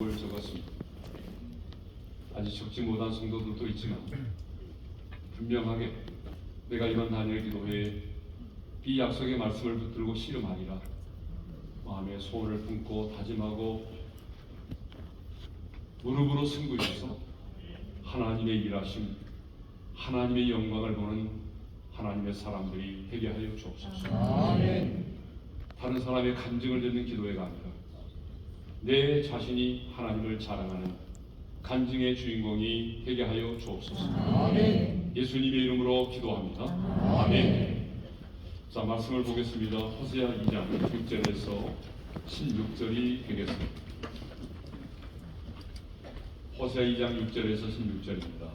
약속을 적었습니다. 아직 적지 못한 성도들도 있지만 분명하게 내가 이번 다니엘 기도회에 이 약속의 말씀을 붙들고 씨름하리라 마음의 소원을 품고 다짐하고 무릎으로 승부해서 하나님의 일하심, 하나님의 영광을 보는 하나님의 사람들이 되게 하여 주옵소서. 아멘. 다른 사람의 간증을 듣는 기도회가 아니라 내 자신이 하나님을 자랑하는 간증의 주인공이 되게 하여 주옵소서. 아멘. 예수님의 이름으로 기도합니다. 아멘. 자, 말씀을 보겠습니다. 호세아 2장 6절에서 16절이 되겠습니다. 호세아 2장 6절에서 16절입니다.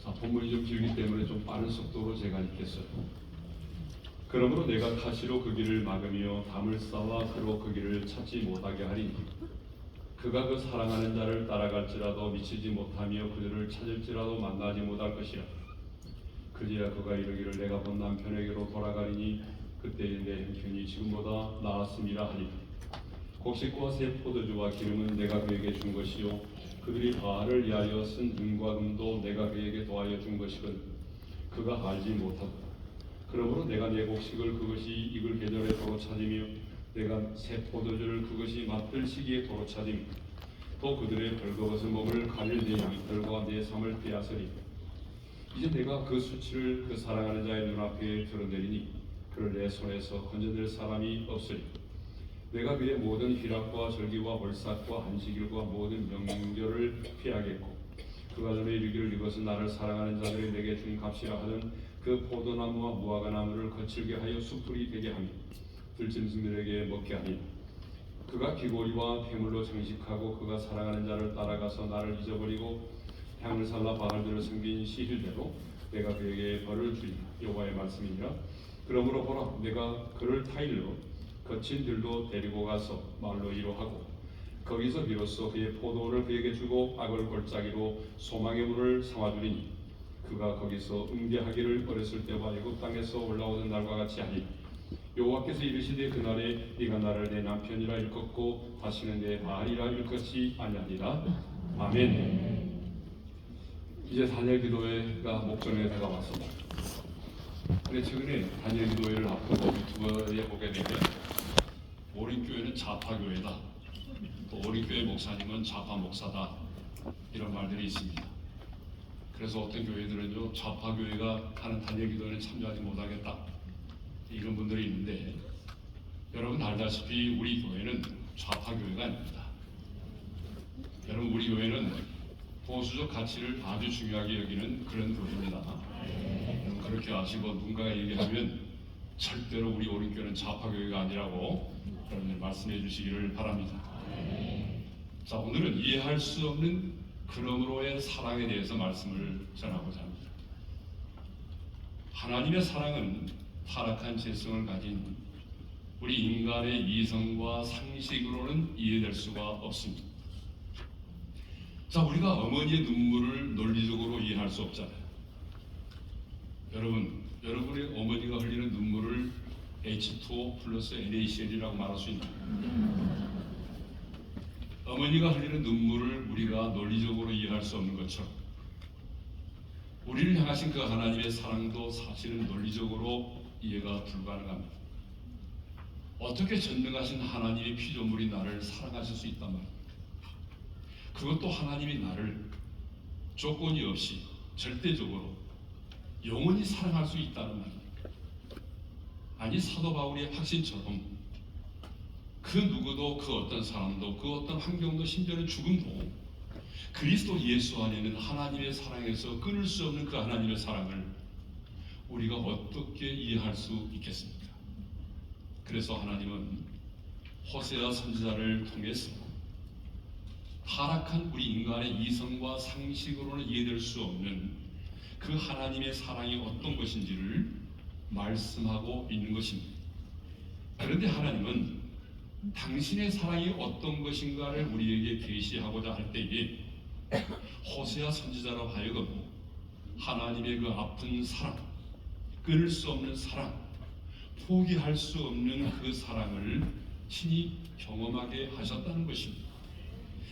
자, 본문이 좀 길기 때문에 좀 빠른 속도로 제가 읽겠어요. 그러므로 내가 가시로 그 길을 막으며 담을 쌓아 그로 그 길을 찾지 못하게 하리니 그가 그 사랑하는 자를 따라갈지라도 미치지 못하며 그들을 찾을지라도 만나지 못할 것이라. 그제야 그가 이르기를 내가 본 남편에게로 돌아가리니 그때에 내 형편이 지금보다 나았음이라 하리라. 곡식과 새 포도주와 기름은 내가 그에게 준 것이요 그들이 바알을 위하여 쓴 은과 금도 내가 그에게 도하여 준 것이거든 그가 알지 못하더라. 그러므로 내가 내 곡식을 그것이 익을 계절에 도로 찾으며 내가 새 포도주를 그것이 맛들 시기에 도로 찾으며 또 그들의 벌거벗은 몸을 가릴 내 양털과 내 삶을 빼앗으리. 이제 내가 그 수치를 그 사랑하는 자의 눈앞에 드러내리니 그를 내 손에서 건져낼 사람이 없으리. 내가 그의 모든 희락과 절기와 월삭과 안식일과 모든 명절을 피하겠고 그가 전에 이르기를 이것은 나를 사랑하는 자들이 내게 준 값이라 하는 그 포도나무와 무화과나무를 거칠게 하여 숯불이 되게 하며 들짐승들에게 먹게 하니 그가 귀고리와 폐물로 장식하고 그가 사랑하는 자를 따라가서 나를 잊어버리고 향을 살라 바알들을 섬긴 시힐대로 내가 그에게 벌을 주리라. 여호와의 말씀이니라. 그러므로 보라 내가 그를 타일로 거친 들도 데리고 가서 말로 이루하고 거기서 비로소 그의 포도를 그에게 주고 악을 골짜기로 소망의 물을 삼아주리니 그가 거기서 응대하기를 어렸을 때와 애굽 땅에서 올라오던 날과 같이 하리라. 여호와께서 이르시되 그날에 네가 나를 내 남편이라 일컫고 다시는 내 바알이라 일컫지 아니하리라. 아멘. 이제 다니엘 기도회가 목전에 다가왔습니다. 근데 최근에 다니엘 기도회를 앞두고 유튜브에 보게 되면 오린교회는 좌파교회다, 또 오린교회 목사님은 좌파 목사다, 이런 말들이 있습니다. 그래서 어떤 교회들은요 좌파교회가 하는 다니엘 기도회는 참여하지 못하겠다, 이런 분들이 있는데 여러분 알다시피 우리 교회는 좌파교회가 아닙니다. 여러분 우리 교회는 보수적 가치를 아주 중요하게 여기는 그런 교회입니다. 여러분 그렇게 아시고 누군가가 얘기하면 절대로 우리 오린교회는 좌파교회가 아니라고 여러분들 말씀해 주시기를 바랍니다. 자, 오늘은 이해할 수 없는 그러므로의 사랑에 대해서 말씀을 전하고자 합니다. 하나님의 사랑은 타락한 죄성을 가진 우리 인간의 이성과 상식으로는 이해될 수가 없습니다. 자, 우리가 어머니의 눈물을 논리적으로 이해할 수 없잖아요. 여러분의 어머니가 흘리는 눈물을 H2O 플러스 NaCl이라고 말할 수 있나요? 어머니가 흘리는 눈물을 우리가 논리적으로 이해할 수 없는 것처럼 우리를 향하신 그 하나님의 사랑도 사실은 논리적으로 이해가 불가능합니다. 어떻게 전능하신 하나님의 피조물이 나를 사랑하실 수 있단 말입니다. 그것도 하나님이 나를 조건이 없이 절대적으로 영원히 사랑할 수 있다는 말입니다. 아니 사도 바울의 확신처럼 그 누구도 그 어떤 사람도 그 어떤 환경도 심지어는 죽음도 그리스도 예수 안에는 하나님의 사랑에서 끊을 수 없는 그 하나님의 사랑을 우리가 어떻게 이해할 수 있겠습니까? 그래서 하나님은 호세아 선지자를 통해서 타락한 우리 인간의 이성과 상식으로는 이해될 수 없는 그 하나님의 사랑이 어떤 것인지를 말씀하고 있는 것입니다. 그런데 하나님은 당신의 사랑이 어떤 것인가를 우리에게 계시하고자 할 때에 호세아 선지자로 하여금 하나님의 그 아픈 사랑, 끊을 수 없는 사랑, 포기할 수 없는 그 사랑을 친히 경험하게 하셨다는 것입니다.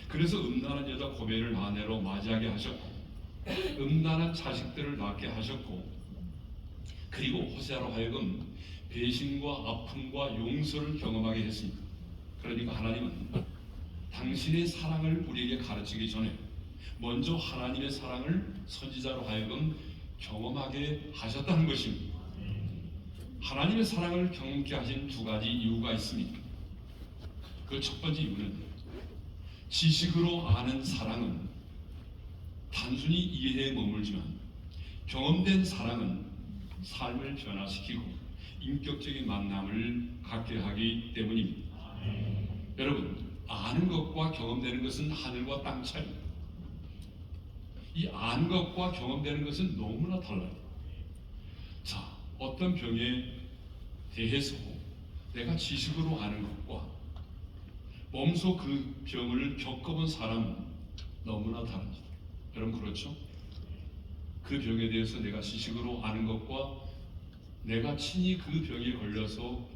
그래서 음란한 여자 고멜을 아내로 맞이하게 하셨고, 음란한 자식들을 낳게 하셨고, 그리고 호세아로 하여금 배신과 아픔과 용서를 경험하게 했습니다. 그러니까 하나님은 당신의 사랑을 우리에게 가르치기 전에 먼저 하나님의 사랑을 선지자로 하여금 경험하게 하셨다는 것입니다. 하나님의 사랑을 경험케 하신 두 가지 이유가 있습니다. 그 첫 번째 이유는 지식으로 아는 사랑은 단순히 이해에 머물지만 경험된 사랑은 삶을 변화시키고 인격적인 만남을 갖게 하기 때문입니다. 여러분, 아는 것과 경험되는 것은 하늘과 땅 차이입니다. 이 아는 것과 경험되는 것은 너무나 달라요. 자, 어떤 병에 대해서 내가 지식으로 아는 것과 몸소 그 병을 겪어본 사람은 너무나 다릅니다. 여러분 그렇죠? 그 병에 대해서 내가 지식으로 아는 것과 내가 친히 그 병에 걸려서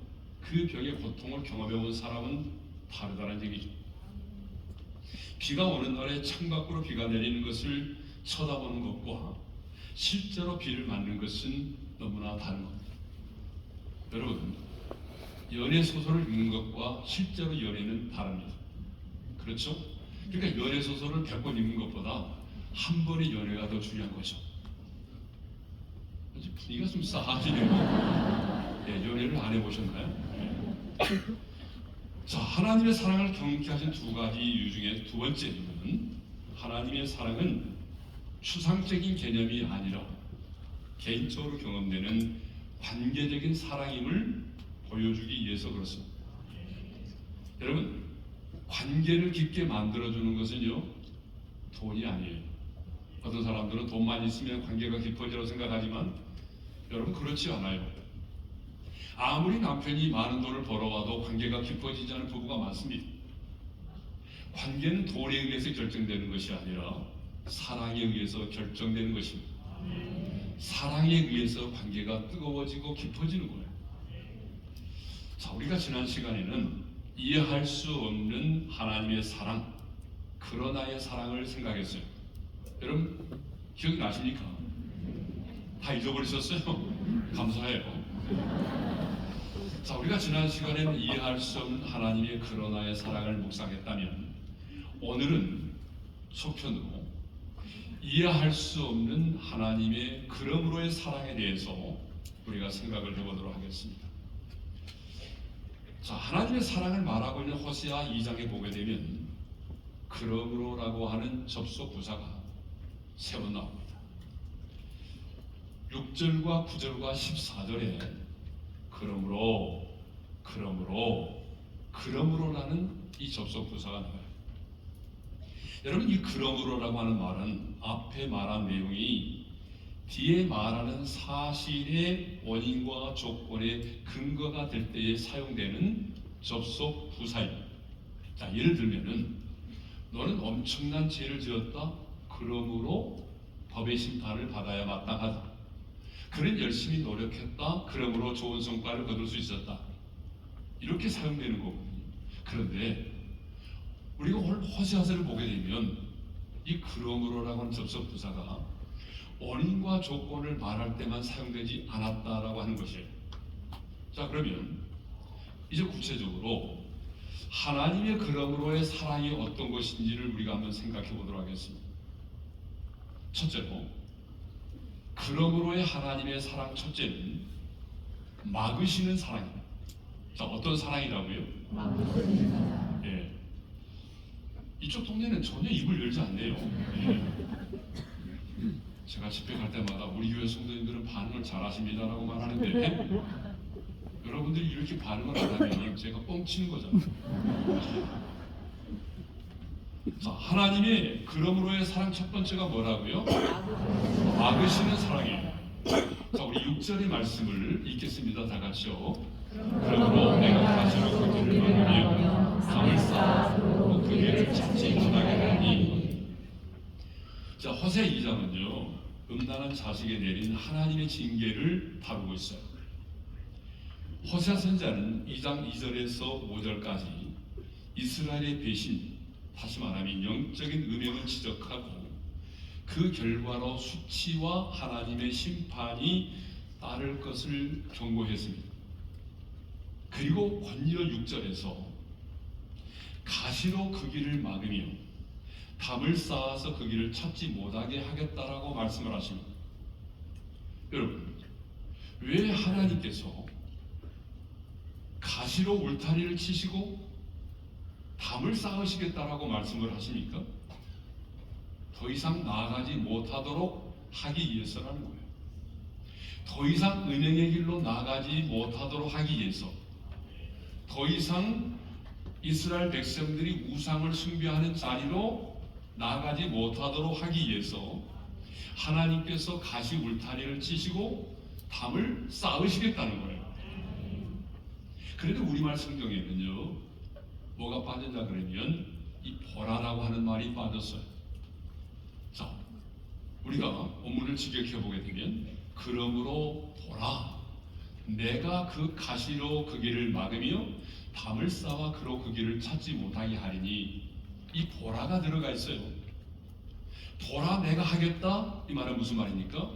그 병의 고통을 경험해본 사람은 다르다는 얘기죠. 비가 오는 날에 창밖으로 비가 내리는 것을 쳐다보는 것과 실제로 비를 맞는 것은 너무나 다른 겁니다. 여러분, 연애 소설을 읽는 것과 실제로 연애는 다릅니다. 그렇죠? 그러니까 연애 소설을 100번 읽는 것보다 한 번의 연애가 더 중요한 거죠. 분위기가 좀 싸하시네요. 네, 연애를 안 해보셨나요? 네. 자, 하나님의 사랑을 경험케 하신 두 가지 이유 중에 두 번째는 하나님의 사랑은 추상적인 개념이 아니라 개인적으로 경험되는 관계적인 사랑임을 보여주기 위해서 그렇습니다. 여러분, 관계를 깊게 만들어주는 것은요, 돈이 아니에요. 어떤 사람들은 돈만 있으면 관계가 깊어지라고 생각하지만 여러분 그렇지 않아요. 아무리 남편이 많은 돈을 벌어와도 관계가 깊어지지 않은 부부가 많습니다. 관계는 돈에 의해서 결정되는 것이 아니라 사랑에 의해서 결정되는 것입니다. 사랑에 의해서 관계가 뜨거워지고 깊어지는 거예요. 자, 우리가 지난 시간에는 이해할 수 없는 하나님의 사랑, 그러나의 사랑을 생각했어요. 여러분 기억이 나십니까? 다 잊어버리셨어요? 감사해요. 자, 우리가 지난 시간에는 이해할 수 없는 하나님의 그러나의 사랑을 묵상했다면 오늘은 속편으로 이해할 수 없는 하나님의 그러므로의 사랑에 대해서 우리가 생각을 해보도록 하겠습니다. 자, 하나님의 사랑을 말하고 있는 호세아 2장에 보게 되면 그러므로라고 하는 접속 부사가 세 번 나옵니다. 6절과 9절과 14절에 그러므로라는 이 접속 부사가 나와요. 여러분, 이 그러므로라고 하는 말은 앞에 말한 내용이 뒤에 말하는 사실의 원인과 조건의 근거가 될 때에 사용되는 접속 부사입니다. 자, 예를 들면은 너는 엄청난 죄를 지었다. 그러므로 법의 심판을 받아야 마땅하다. 그는 열심히 노력했다. 그러므로 좋은 성과를 거둘 수 있었다. 이렇게 사용되는 거거든요. 그런데 우리가 오늘 호세아서를 보게 되면 이 그러므로라고 하는 접속 부사가 원인과 조건을 말할 때만 사용되지 않았다라고 하는 것이에요. 자, 그러면 이제 구체적으로 하나님의 그러므로의 사랑이 어떤 것인지를 우리가 한번 생각해 보도록 하겠습니다. 첫째로, 그러므로의 하나님의 사랑 첫째는 막으시는 사랑입니다. 자, 어떤 사랑이라고요? 막으시는 사랑. 예. 이쪽 동네는 전혀 입을 열지 않네요. 예. 제가 집회 갈 때마다 우리 교회 성도님들은 반응을 잘하십니다라고 말하는데 여러분들이 이렇게 반응을 안 하면 제가 뻥치는 거잖아요. 자, 하나님의 그러므로의 사랑 첫 번째가 뭐라고요? 막으시는 사랑이에요. 자, 우리 6절의 말씀을 읽겠습니다. 다 같이요. 그러므로 내가 가시로 그 길을 막으며 강을 쌓아 그 길을 찾지 못하게 하니. 자, 호세 2장은요, 음란한 자식에 내린 하나님의 징계를 다루고 있어요. 호세아 선지자는 2장 2절에서 5절까지 이스라엘의 배신, 다시 말하면 영적인 음행을 지적하고 그 결과로 수치와 하나님의 심판이 따를 것을 경고했습니다. 그리고 권리어 6절에서 가시로 그 길을 막으며 담을 쌓아서 그 길을 찾지 못하게 하겠다라고 말씀을 하십니다. 여러분, 왜 하나님께서 가시로 울타리를 치시고 담을 쌓으시겠다라고 말씀을 하십니까? 더 이상 나아가지 못하도록 하기 위해서라는 거예요. 더 이상 은행의 길로 나아가지 못하도록 하기 위해서, 더 이상 이스라엘 백성들이 우상을 숭배하는 자리로 나아가지 못하도록 하기 위해서 하나님께서 가시 울타리를 치시고 담을 쌓으시겠다는 거예요. 그런데 우리말 성경에는요, 뭐가 빠졌냐 그러면 이 보라라고 하는 말이 빠졌어요. 자, 우리가 본문을 직역해 보게 되면 그러므로 보라, 내가 그 가시로 그 길을 막으며 담을 쌓아 그로 그 길을 찾지 못하게 하리니, 이 보라가 들어가 있어요. 보라 내가 하겠다, 이 말은 무슨 말입니까?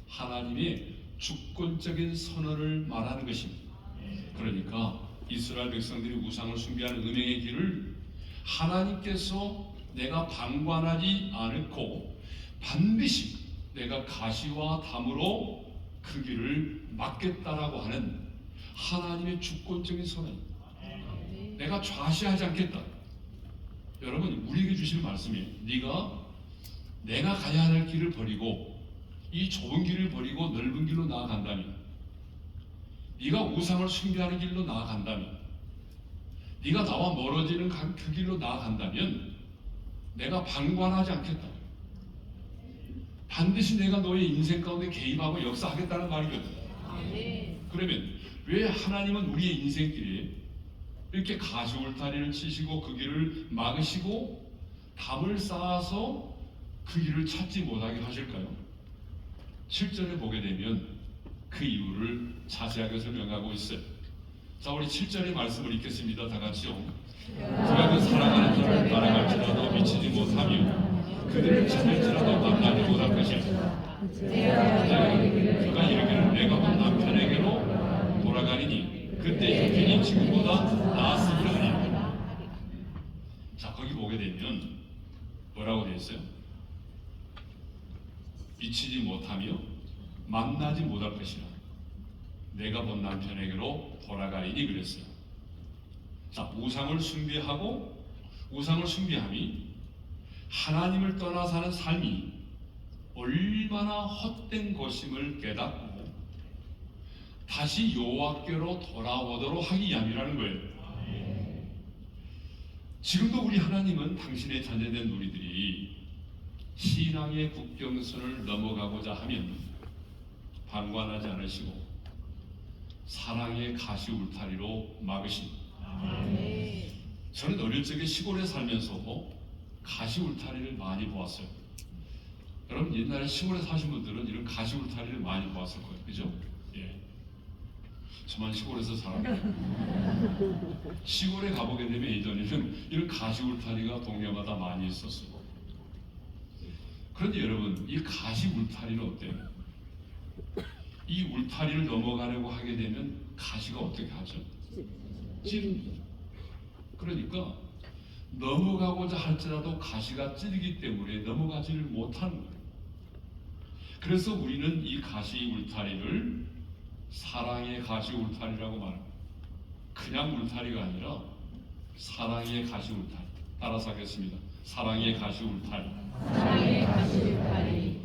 하나님의 주권적인 선언을 말하는 것입니다. 그러니까 이스라엘 백성들이 우상을 숭배하는 음행의 길을 하나님께서 내가 방관하지 않고 반드시 내가 가시와 담으로 그 길을 막겠다라고 하는 하나님의 주권적인 선언입니다. 내가 좌시하지 않겠다. 여러분, 우리에게 주시는 말씀이에요. 내가 가야 할 길을 버리고 이 좁은 길을 버리고 넓은 길로 나아간다면, 네가 우상을 숭배하는 길로 나아간다면, 네가 나와 멀어지는 그 길로 나아간다면 내가 방관하지 않겠다. 반드시 내가 너의 인생 가운데 개입하고 역사하겠다는 말이거든요. 그러면 왜 하나님은 우리의 인생길에 이렇게 가시 울타리를 치시고 그 길을 막으시고 담을 쌓아서 그 길을 찾지 못하게 하실까요? 7절에 보게 되면 그 이유를 자세하게 설명하고 있어요. 자, 우리 7절의 말씀을 읽겠습니다. 다 같이요. 그가 그 사랑하는 자를 따라갈지라도 미치지 못하며 그들을 찾을지라도 만나지 못할 것이라. 그가 이르기를 내가 본 남편에게로 돌아가리니 그때 형편이 지금보다 나았으리라 하니. 자, 거기 보게 되면 뭐라고 되어 있어요? 미치지 못하며 만나지 못할 것이라. 내가 본 남편에게로 돌아가리니 그랬어요. 자, 우상을 숭배함이 하나님을 떠나 사는 삶이 얼마나 헛된 것임을 깨닫고 다시 여호와께로 돌아오도록 하기 위함이라는 거예요. 지금도 우리 하나님은 당신의 자녀된 우리들이 신앙의 국경선을 넘어가고자 하면 방관하지 않으시고 사랑의 가시 울타리로 막으십니다. 저는 어릴 적에 시골에 살면서 가시 울타리를 많이 보았어요. 여러분, 옛날에 시골에 사신 분들은 이런 가시 울타리를 많이 보았을 거예요. 그죠? 예. 저만 시골에서 살았는데 시골에 가보게 되면 예전에는 이런 가시 울타리가 동네마다 많이 있었어요. 그런데 여러분, 이 가시 울타리는 어때요? 이 울타리를 넘어가려고 하게 되면 가시가 어떻게 하죠? 찌릅니다. 그러니까 넘어가고자 할지라도 가시가 찌르기 때문에 넘어가지를 못하는 거예요. 그래서 우리는 이 가시 울타리를 사랑의 가시 울타리라고 말합니다. 그냥 울타리가 아니라 사랑의 가시 울타리. 따라서 하겠습니다. 사랑의 가시 울타리. 사랑의 가시 울타리.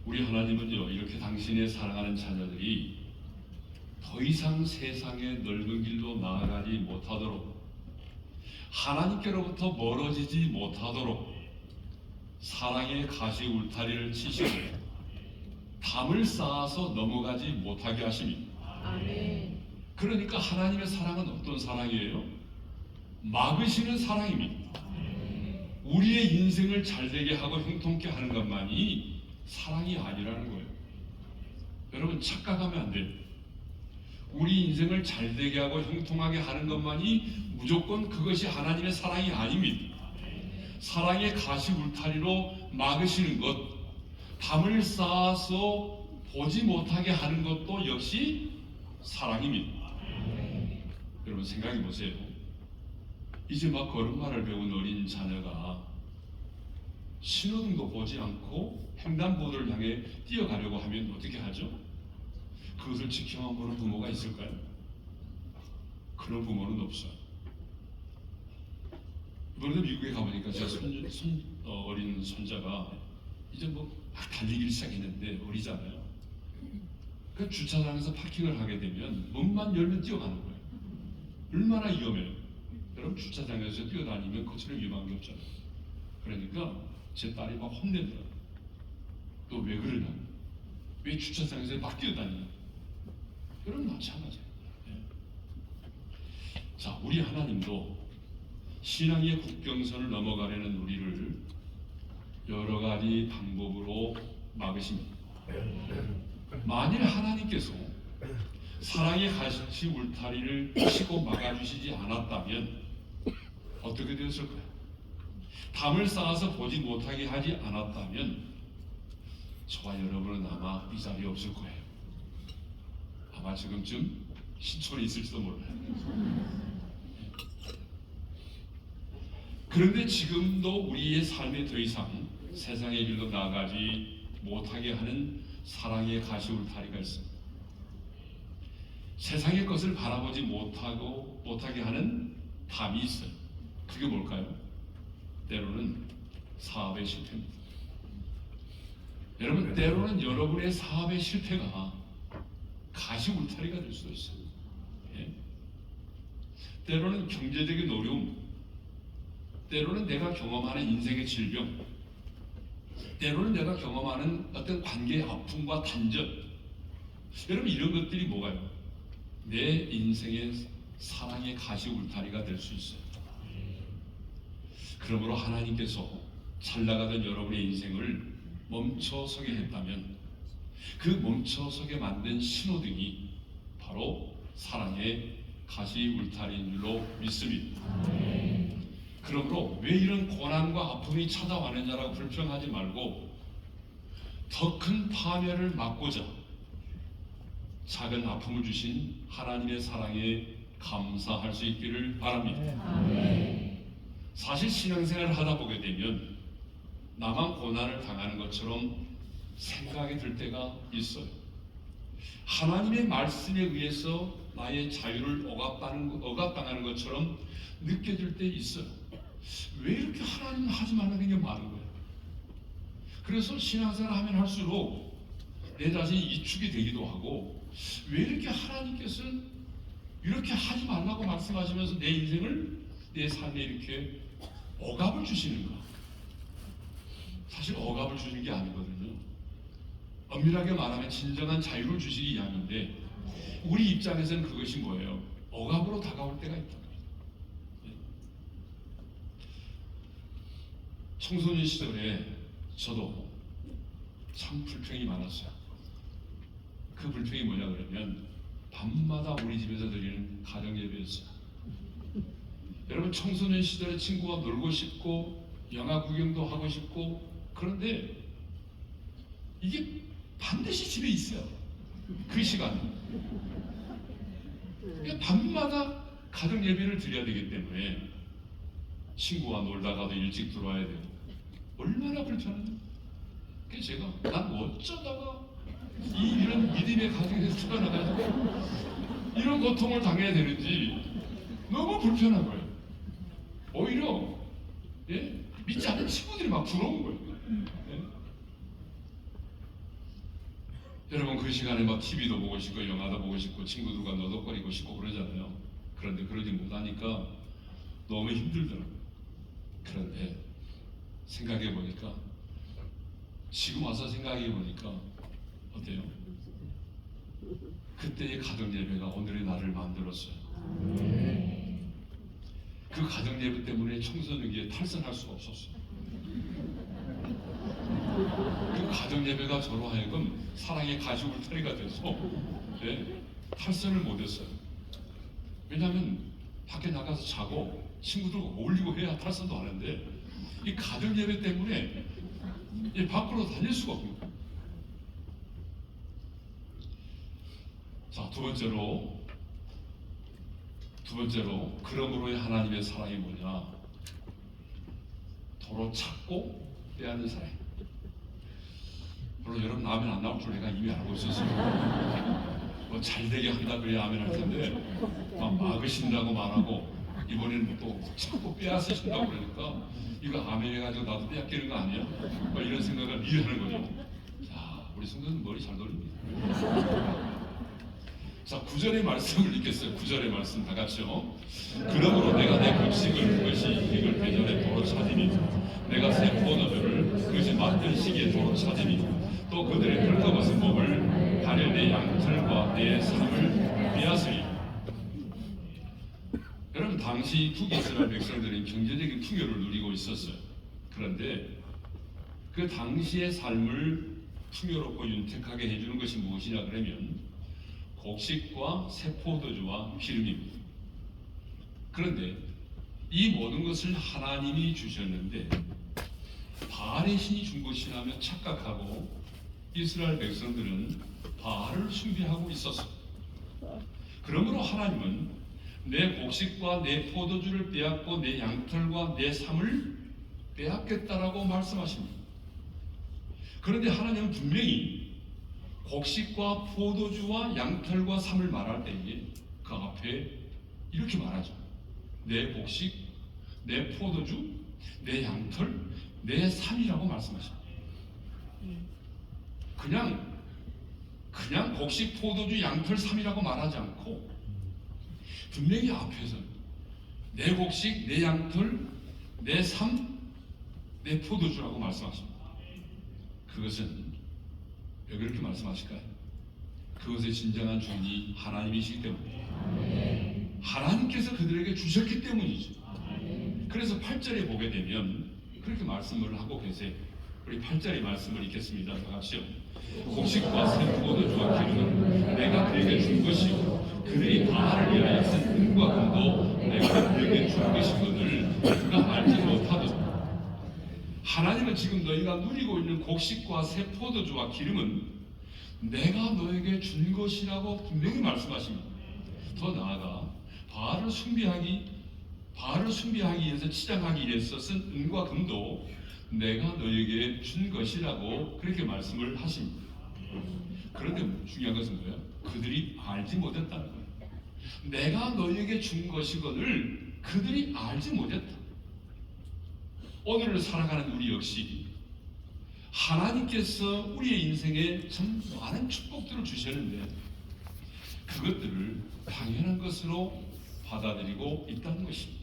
우리 하나님은요, 이렇게 당신의 사랑하는 자녀들이 더 이상 세상의 넓은 길로 나아가지 못하도록, 하나님께로부터 멀어지지 못하도록 사랑의 가시 울타리를 치시고 담을 쌓아서 넘어가지 못하게 하십니다. 아멘. 그러니까 하나님의 사랑은 어떤 사랑이에요? 막으시는 사랑입니다. 우리의 인생을 잘되게 하고 형통케 하는 것만이 사랑이 아니라는 거예요. 여러분, 착각하면 안 돼요. 우리 인생을 잘되게 하고 형통하게 하는 것만이 무조건 그것이 하나님의 사랑이 아닙니다. 사랑의 가시 울타리로 막으시는 것, 담을 쌓아서 보지 못하게 하는 것도 역시 사랑입니다. 여러분 생각해 보세요. 이제 막 걸음마를 배운 어린 자녀가 신호등도 보지 않고 횡단보도를 향해 뛰어가려고 하면 어떻게 하죠? 그것을 지켜만 보는 부모가 있을까요? 그런 부모는 없어요. 이번에도 미국에 가보니까 제 어린 손자가 이제 막 달리기를 시작했는데 어리잖아요. 그 주차장에서 파킹을 하게 되면 문만 열면 뛰어가는 거예요. 얼마나 위험해요. 여러분 주차장에서 뛰어다니면 그처럼 위험한 게 없잖아요. 그러니까 제 딸이 막 혼내더라고요. 너 왜 그러냐? 왜 주차장에서 막 뛰어다니냐? 여러분 마찬가지예요. 자, 우리 하나님도 신앙의 국경선을 넘어가려는 우리를 여러 가지 방법으로 막으십니다. 만일 하나님께서 사랑의 가시 울타리를 치고 막아주시지 않았다면 어떻게 되었을까요? 담을 쌓아서 보지 못하게 하지 않았다면 저와 여러분은 아마 이 자리에 없을 거예요. 아마 지금쯤 신촌에 있을지도 몰라요. 그런데 지금도 우리의 삶에 더 이상 세상의 길로 나아가지 못하게 하는 사랑의 가시 울타리가 있습니다. 세상의 것을 바라보지 못하게 하는 담이 있어요. 그게 뭘까요? 때로는 사업의 실패입니다. 여러분, 때로는 여러분의 사업의 실패가 가시 울타리가 될 수도 있어요. 예? 때로는 경제적인 어려움, 때로는 내가 경험하는 인생의 질병, 때로는 내가 경험하는 어떤 관계의 아픔과 단절, 여러분 이런 것들이 뭐가요? 내 인생의 사랑의 가시 울타리가 될 수 있어요. 그러므로 하나님께서 잘 나가던 여러분의 인생을 멈춰서게 했다면 그 멈춰서게 만든 신호등이 바로 사랑의 가시 울타리인 줄로 믿습니다. 그러므로 왜 이런 고난과 아픔이 찾아왔느냐라고 불평하지 말고 더 큰 파멸을 막고자 작은 아픔을 주신 하나님의 사랑에 감사할 수 있기를 바랍니다. 사실 신앙생활을 하다 보게 되면 나만 고난을 당하는 것처럼 생각이 들 때가 있어요. 하나님의 말씀에 의해서 나의 자유를 억압당하는 것처럼 느껴질 때 있어요. 왜 이렇게 하나님은 하지 말라는 게 많은 거예요. 그래서 신앙생활을 하면 할수록 내 자신이 이축이 되기도 하고 왜 이렇게 하나님께서는 이렇게 하지 말라고 말씀하시면서 내 인생을 내 삶에 이렇게 억압을 주시는가? 사실 억압을 주는 게 아니거든요. 엄밀하게 말하면 진정한 자유를 주시기 위함인데 우리 입장에서는 그것이 뭐예요? 억압으로 다가올 때가 있다. 청소년 시절에 저도 참 불평이 많았어요. 그 불평이 뭐냐 그러면 밤마다 우리 집에서 드리는 가정 예배였어요. 여러분 청소년 시절에 친구가 놀고 싶고 영화 구경도 하고 싶고 그런데 이게 반드시 집에 있어요. 그 시간에. 그러니까 밤마다 가정 예배를 드려야 되기 때문에 친구와 놀다가도 일찍 들어와야 되고 얼마나 불편해요. 그래서 제가 난 어쩌다가 이런 믿음의 가정에서 태어나가지고 이런 고통을 당해야 되는지 너무 불편한 거예요. 오히려 믿지 않는 친구들이 막 부러운 거예요. 여러분 그 시간에 막 TV도 보고 싶고 영화도 보고 싶고 친구들과 너덕거리고 싶고 그러잖아요. 그런데 그러지 못하니까 너무 힘들더라고요. 그런데 생각해 보니까 지금 와서 생각해 보니까 어때요? 그때의 가정 예배가 오늘의 나를 만들었어요. 그 가정 예배 때문에 청소년기에 탈선할 수가 없었어요. 그 가정 예배가 저로 하여금 사랑의 가시 울타리가 돼서 탈선을 못했어요. 왜냐하면 밖에 나가서 자고 친구들과 어울리고 해야 탈선도 하는데 이 가정 예배 때문에 이 밖으로 다닐 수가 없는 거예요. 자, 두 번째로 그러므로의 하나님의 사랑이 뭐냐? 도로 찾고 빼앗는 사랑. 물론 여러분 아멘 안 나올 줄 내가 이미 알고 있었어요. 뭐 잘되게 한다 그래야 아멘 할 텐데 막 막으신다고 말하고 이번에는 또 자꾸 빼앗으신다고 그러니까 이거 아멘 해가지고 나도 빼앗기는 거 아니야? 뭐 이런 생각을 미리 하는 거죠. 자, 우리 성도는 머리 잘 돌립니다. 자, 9절의 말씀을 읽겠어요. 9절의 말씀 다 같이요. 그러므로 내가 내 곡식을 그것이 이익을 배전에 도로 찾으니 내가 새 포도주를 그것이 맞던 시기에 도로 찾으니 또 그들의 헐거벗은 몸을 가려 내 양털과 내 삶을 빼앗으리. 여러분, 당시 북이스라엘 백성들은 경제적인 풍요를 누리고 있었어요. 그런데 그 당시의 삶을 풍요롭고 윤택하게 해주는 것이 무엇이냐 그러면 곡식과 새 포도주와 기름입니다. 그런데 이 모든 것을 하나님이 주셨는데 바알의 신이 준 것이라며 착각하고 이스라엘 백성들은 바알을 숭배하고 있었어요. 그러므로 하나님은 내 곡식과 내 포도주를 빼앗고 내 양털과 내 삶을 빼앗겠다라고 말씀하십니다. 그런데 하나님은 분명히 곡식과 포도주와 양털과 삶을 말할 때에 그 앞에 이렇게 말하죠. 내 곡식, 내 포도주, 내 양털, 내 삶이라고 말씀하십니다. 그냥 곡식, 포도주, 양털, 삶이라고 말하지 않고 분명히 앞에서 내 곡식, 내 양털, 내 삶, 내 포도주라고 말씀하십니다. 그것은 왜 그렇게 말씀하실까요? 그것의 진정한 주인이 하나님이시기 때문에 하나님께서 그들에게 주셨기 때문이죠. 그래서 8절에 보게 되면 그렇게 말씀을 하고 계세요. 우리 8절의 말씀을 읽겠습니다. 다 같이요. 곡식과 새 포도주와 기름은 내가 그에게 준 것이요 그들이 바알을 위하여 쓴 은과 금도 내가 그에게 준 것이거늘 그가 알지 못하도다. 하나님은 지금 너희가 누리고 있는 곡식과 새 포도주와 기름은 내가 너에게 준 것이라고 분명히 말씀하십니다. 더 나아가 바알을 숭배하기 위해서 치장하기 위해서 쓴 은과 금도 내가 너에게 준 것이라고 그렇게 말씀을 하십니다. 그런데 중요한 것은 뭐예요? 그들이 알지 못했다는 거예요. 내가 너에게 준 것이거늘 그들이 알지 못했다. 오늘을 살아가는 우리 역시 하나님께서 우리의 인생에 참 많은 축복들을 주셨는데 그것들을 당연한 것으로 받아들이고 있다는 것입니다.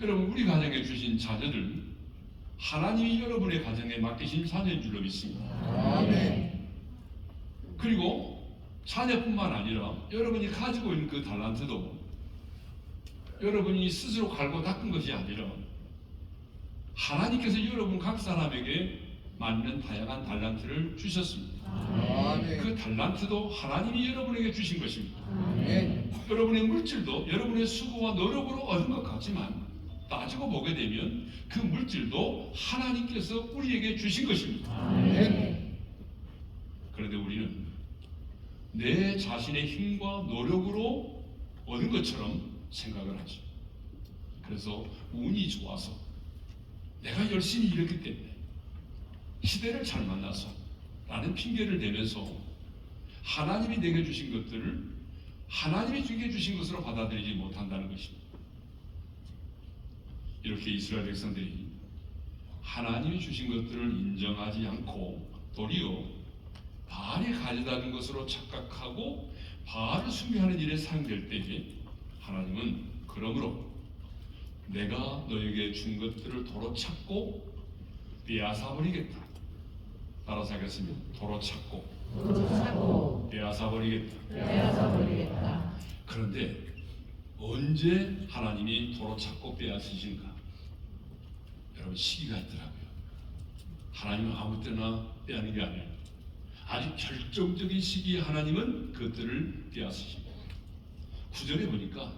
여러분, 우리 가정에 주신 자녀들 하나님이 여러분의 가정에 맡기신 자녀인 줄로 믿습니다. 아멘. 그리고 자녀뿐만 아니라 여러분이 가지고 있는 그 달란트도 여러분이 스스로 갈고 닦은 것이 아니라 하나님께서 여러분 각 사람에게 맞는 다양한 달란트를 주셨습니다. 아멘. 그 달란트도 하나님이 여러분에게 주신 것입니다. 아멘. 여러분의 물질도 여러분의 수고와 노력으로 얻은 것 같지만 따지고 보게 되면 그 물질도 하나님께서 우리에게 주신 것입니다. 아멘. 그런데 우리는 내 자신의 힘과 노력으로 얻은 것처럼 생각을 하죠. 그래서 운이 좋아서 내가 열심히 일했기 때문에 시대를 잘 만나서 라는 핑계를 대면서 하나님이 내게 주신 것들을 하나님이 내게 주신 것으로 받아들이지 못한다는 것입니다. 이렇게 이스라엘 백성들이 하나님이 주신 것들을 인정하지 않고 도리어 바알이 가져다 준 것으로 착각하고 바알을 숭배하는 일에 사용될 때에 하나님은 그러므로 내가 너에게 준 것들을 도로 찾고 빼앗아버리겠다. 따라서 하겠습니다. 도로 찾고 사고 빼앗아버리겠다. 빼앗아버리겠다. 그런데 언제 하나님이 도로 찾고 빼앗으신가? 여러분, 시기가 있더라고요. 하나님은 아무 때나 빼앗는 게 아니에요. 아주 결정적인 시기에 하나님은 그것들을 빼앗으십니다. 9절에 보니까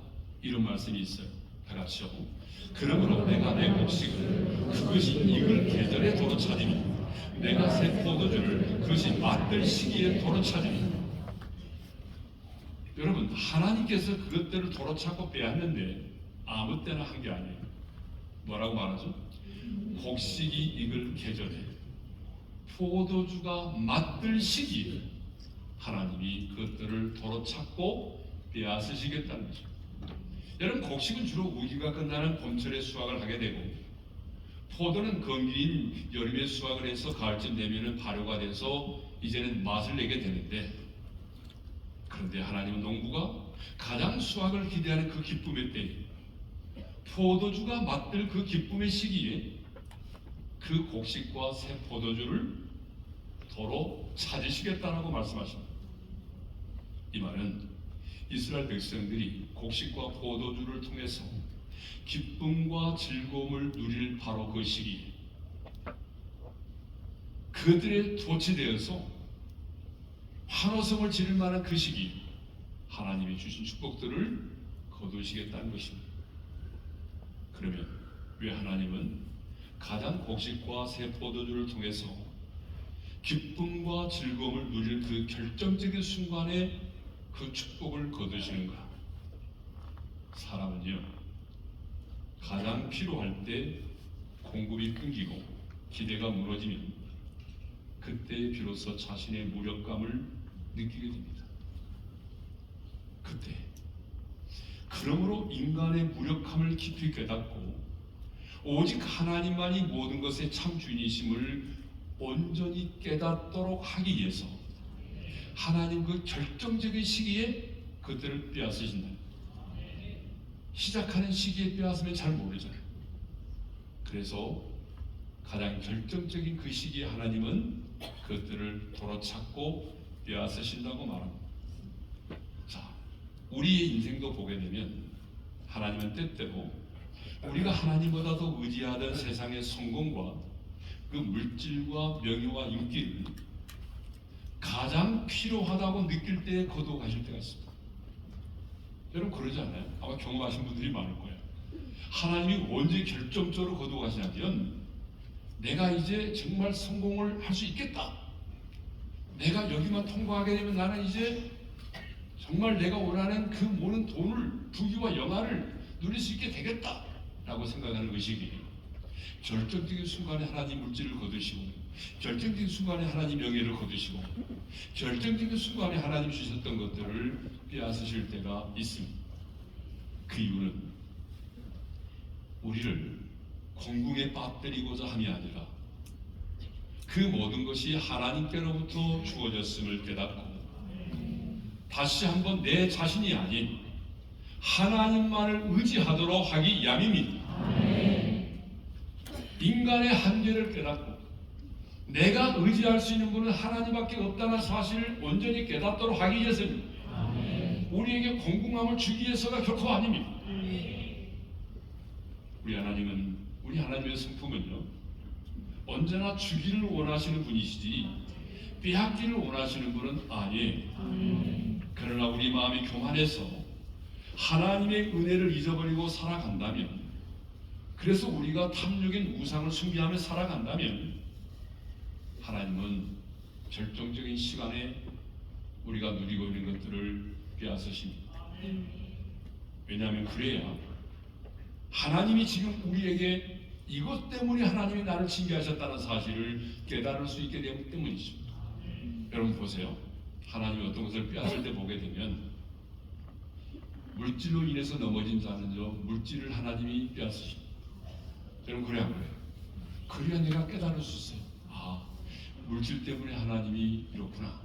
이런 말씀이 있어요. 다 같이요. 그러므로 내가 내 곡식을 그것이 익을 계절에 도로 찾으니 내가 새 포도주를 그것이 맛들 시기에 도로 찾으니. 여러분, 하나님께서 그것들을 도로 찾고 빼앗는데 아무 때나 한 게 아니에요. 뭐라고 말하죠? 곡식이 익을 계절에 포도주가 맛들 시기에 하나님이 그것들을 도로 찾고 빼앗으시겠다는 거죠. 여러분, 곡식은 주로 우기가 끝나는 봄철에 수확을 하게 되고, 포도는 건기인 여름에 수확을 해서 가을쯤 되면은 발효가 돼서 이제는 맛을 내게 되는데, 그런데 하나님은 농부가 가장 수확을 기대하는 그 기쁨의 때에, 포도주가 맛들 그 기쁨의 시기에 그 곡식과 새 포도주를 도로 찾으시겠다라고 말씀하십니다. 이 말은 이스라엘 백성들이 곡식과 포도주를 통해서 기쁨과 즐거움을 누릴 바로 그 시기, 그들의 도취되어서 환호성을 지를 만한 그 시기, 하나님이 주신 축복들을 거두시겠다는 것입니다. 그러면 왜 하나님은 가장 곡식과 새 포도주를 통해서 기쁨과 즐거움을 누릴 그 결정적인 순간에 그 축복을 거두시는가? 사람은요, 가장 필요할 때 공급이 끊기고 기대가 무너지면 그때 비로소 자신의 무력감을 느끼게 됩니다. 그때 그러므로 인간의 무력함을 깊이 깨닫고 오직 하나님만이 모든 것의 참 주인이심을 온전히 깨닫도록 하기 위해서 하나님 그 결정적인 시기에 그들을 빼앗으신다. 시작하는 시기에 빼앗으면 잘 모르잖아요. 그래서 가장 결정적인 그 시기에 하나님은 그들을 도로찾고 빼앗으신다고 말합니다. 자, 우리의 인생도 보게 되면 하나님은 때때로 우리가 하나님보다 더 의지하던 세상의 성공과 그 물질과 명예와 인기를 가장 필요하다고 느낄 때에 거두어가실 때가 있습니다. 여러분, 그러지 않아요? 아마 경험하신 분들이 많을 거예요. 하나님이 언제 결정적으로 거두어가시냐면, 내가 이제 정말 성공을 할 수 있겠다, 내가 여기만 통과하게 되면 나는 이제 정말 내가 원하는 그 모든 돈을, 부귀와 영화를 누릴 수 있게 되겠다 라고 생각하는 의식이 결정적인 순간에 하나님 물질을 거두시고, 결정적인 순간에 하나님 명예를 거두시고, 결정적인 순간에 하나님 주셨던 것들을 빼앗으실 때가 있습니다. 그 이유는 우리를 공궁에 빠뜨리고자 함이 아니라 그 모든 것이 하나님께로부터 주어졌음을 깨닫고 다시 한번 내 자신이 아닌 하나님만을 의지하도록 하기 위함입니다. 인간의 한계를 깨닫고 내가 의지할 수 있는 분은 하나님밖에 없다는 사실을 온전히 깨닫도록 하기 위해서입니다. 우리에게 공공함을 주기 위해서가 결코 아닙니다. 우리 하나님의 성품은요, 언제나 주기를 원하시는 분이시지 빼앗기를 원하시는 분은 아니에요. 그러나 우리 마음이 교만해서 하나님의 은혜를 잊어버리고 살아간다면, 그래서 우리가 탐욕인 우상을 숭배하며 살아간다면, 하나님은 결정적인 시간에 우리가 누리고 있는 것들을 빼앗으십니다. 왜냐하면 그래야 하나님이 지금 우리에게 이것 때문에 하나님이 나를 징계하셨다는 사실을 깨달을 수 있게 되기 때문이죠. 여러분 보세요. 하나님이 어떤 것을 빼앗을 때 보게 되면, 물질로 인해서 넘어진 자는요, 물질을 하나님이 빼앗으십니다. 여러분, 그래 안 그래요? 그래야 내가 깨달을 수 있어요. 아, 물질 때문에 하나님이 이렇구나.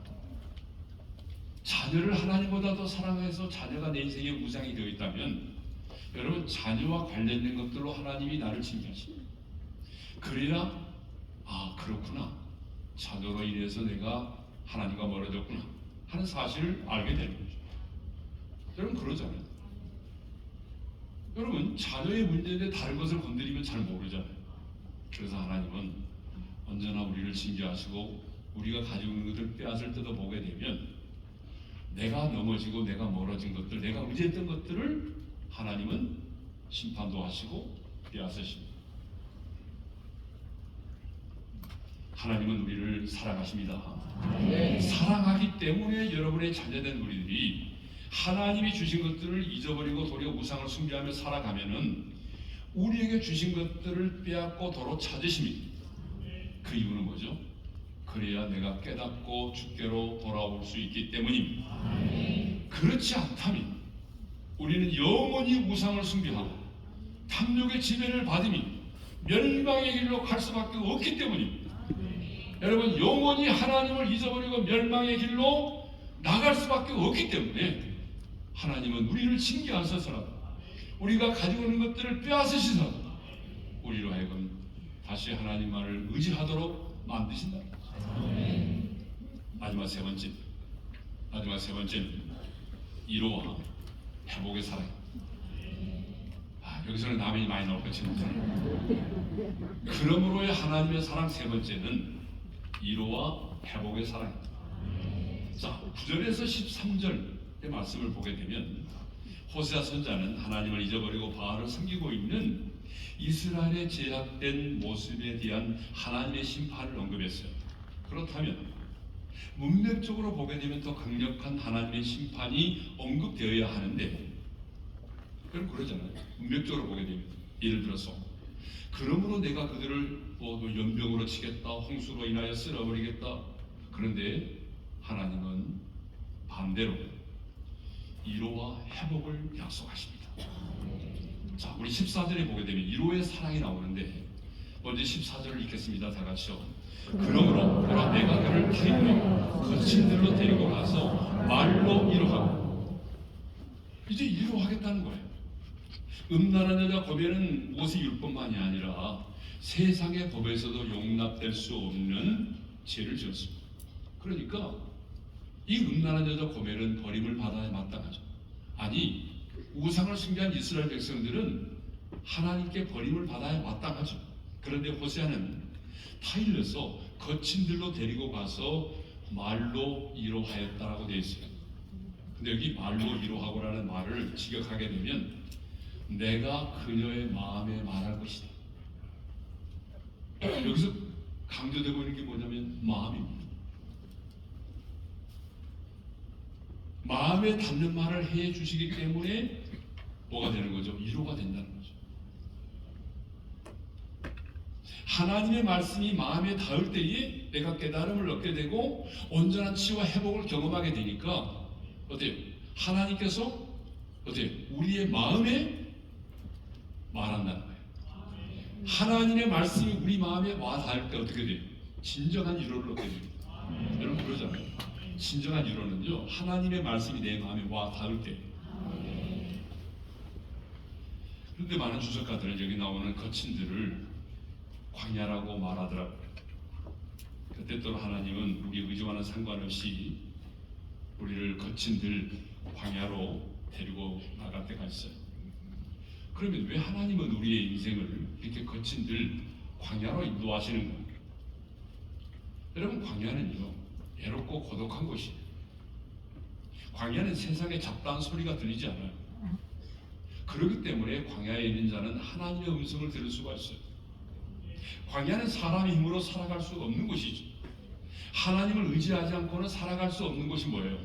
자녀를 하나님보다 더 사랑해서 자녀가 내 인생의 우상이 되어 있다면, 여러분, 자녀와 관련된 것들로 하나님이 나를 징계하십니다. 그래야 아, 그렇구나, 자녀로 인해서 내가 하나님과 멀어졌구나 하는 사실을 알게 되는 거죠. 여러분, 그러잖아요. 여러분, 자녀의 문제인데 다른 것을 건드리면 잘 모르잖아요. 그래서 하나님은 언제나 우리를 징계하시고 우리가 가지고 있는 것들 빼앗을 뜯어보게 되면 내가 넘어지고 내가 멀어진 것들, 내가 의지했던 것들을 하나님은 심판도 하시고 빼앗으십니다. 하나님은 우리를 사랑하십니다. 사랑하기 때문에 여러분의 자녀된 우리들이 하나님이 주신 것들을 잊어버리고 도리어 우상을 숭배하며 살아가면은 우리에게 주신 것들을 빼앗고 도로 찾으십니다. 그 이유는 뭐죠? 그래야 내가 깨닫고 주께로 돌아올 수 있기 때문입니다. 그렇지 않다면 우리는 영원히 우상을 숭배하고 탐욕의 지배를 받으며 멸망의 길로 갈 수밖에 없기 때문입니다. 여러분, 영원히 하나님을 잊어버리고 멸망의 길로 나갈 수밖에 없기 때문에 하나님은 우리를 징계하셔서라도 우리가 가지고 있는 것들을 빼앗으시서 우리로 하여금 다시 하나님만을 의지하도록 만드신다. 마지막 세 번째는 이로와 회복의 사랑. 여기서는 남이 많이 나올 것 같은데, 그러므로의 하나님의 사랑 세 번째는 이로와 회복의 사랑입니다. 자, 9절에서 13절의 말씀을 보게 되면 호세아 선자는 하나님을 잊어버리고 바알을 섬기고 있는 이스라엘의 제약된 모습에 대한 하나님의 심판을 언급했어요. 그렇다면 문맥적으로 보게 되면 더 강력한 하나님의 심판이 언급되어야 하는데, 그럼 그러잖아요. 문맥적으로 보게 되면 예를 들어서 그러므로 내가 그들을 연병으로 치겠다, 홍수로 인하여 쓸어버리겠다. 그런데 하나님은 반대로 이로와 회복을 약속하십니다. 자, 우리 14절에 보게 되면 이로의 사랑이 나오는데, 먼저 14절을 읽겠습니다. 다 같이요. 그러므로 내가 그를 타인으로 거친 들로 데리고 가서 말로 이로하고, 이제 이로하겠다는 거예요. 음란한 여자 고배는 모세 율법만이 아니라 세상의 법에서도 용납될 수 없는 죄를 지었습니다. 그러니까 이 음란한 여자 고멜은 버림을 받아야 마땅하죠. 아니, 우상을 숭배한 이스라엘 백성들은 하나님께 버림을 받아야 마땅하죠. 그런데 호세아는 타일러서 거친 들로 데리고 가서 말로 이로하였다라고 되어 있어요. 근데 여기 말로 이로하고라는 말을 직역하게 되면 내가 그녀의 마음에 말할 것이다. 여기서 강조되고 있는 게 뭐냐면 마음입니다. 마음에 닿는 말을 해 주시기 때문에 뭐가 되는 거죠? 위로가 된다는 거죠. 하나님의 말씀이 마음에 닿을 때에 내가 깨달음을 얻게 되고 온전한 치유와 회복을 경험하게 되니까 어때요? 하나님께서 어때요? 우리의 마음에 말한다는 거예요. 하나님의 말씀이 우리 마음에 와 닿을 때 어떻게 돼요? 진정한 위로를 얻게 됩니다. 여러분 그러잖아요. 진정한 위로는요, 하나님의 말씀이 내 마음에 와 닿을 때. 그런데 많은 주석가들은 여기 나오는 거친들을 광야라고 말하더라고요. 그때 또 하나님은 우리 의지와는 상관없이 우리를 거친들 광야로 데리고 나갈 때가 있어요. 그러면 왜 하나님은 우리의 인생을 이렇게 거친들 광야로 인도하시는 거예요? 여러분, 광야는요, 외롭고 고독한 곳이에요. 광야는 세상에 잡다한 소리가 들리지 않아요. 그렇기 때문에 광야에 있는 자는 하나님의 음성을 들을 수가 있어요. 광야는 사람의 힘으로 살아갈 수 없는 곳이죠. 하나님을 의지하지 않고는 살아갈 수 없는 곳이 뭐예요?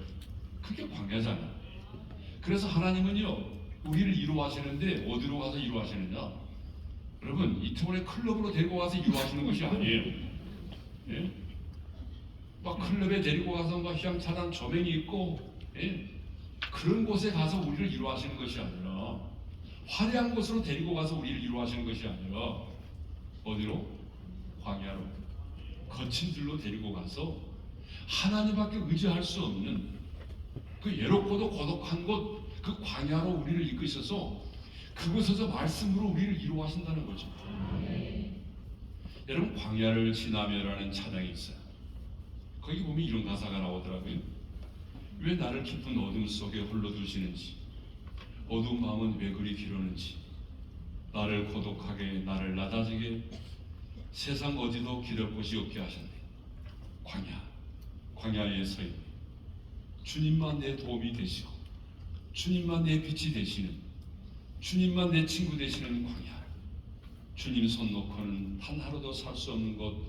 그게 광야잖아요. 그래서 하나님은요, 우리를 이루하시는데 어디로 가서 이루하시느냐? 여러분, 이태원에 클럽으로 데리고 가서 이루하시는 것이 아니에요. 예? 막 클럽에 데리고 가서 막 휘황찬란 조명이 있고, 예? 그런 곳에 가서 우리를 이루하시는 것이 아니라, 화려한 곳으로 데리고 가서 우리를 이루하시는 것이 아니라 어디로? 광야로, 거친 들로 데리고 가서 하나님밖에 의지할 수 없는 그 외롭고도 고독한 곳, 그 광야로 우리를 이끄셔서 그곳에서 말씀으로 우리를 이루하신다는 거죠. 여러분, 광야를 지나며라는 찬양이 있어요. 거기 보면 이런 가사가 나오더라고요. 왜 나를 깊은 어둠 속에 홀로 두시는지, 어두운 마음은 왜 그리 비로는지, 나를 고독하게, 나를 낮아지게, 세상 어디도 기댈 곳이 없게 하셨네. 광야에 서 있는 주님만 내 도움이 되시고 주님만 내 빛이 되시는 주님만 내 친구 되시는 광야. 주님 손 놓고는 단 하루도 살 수 없는 곳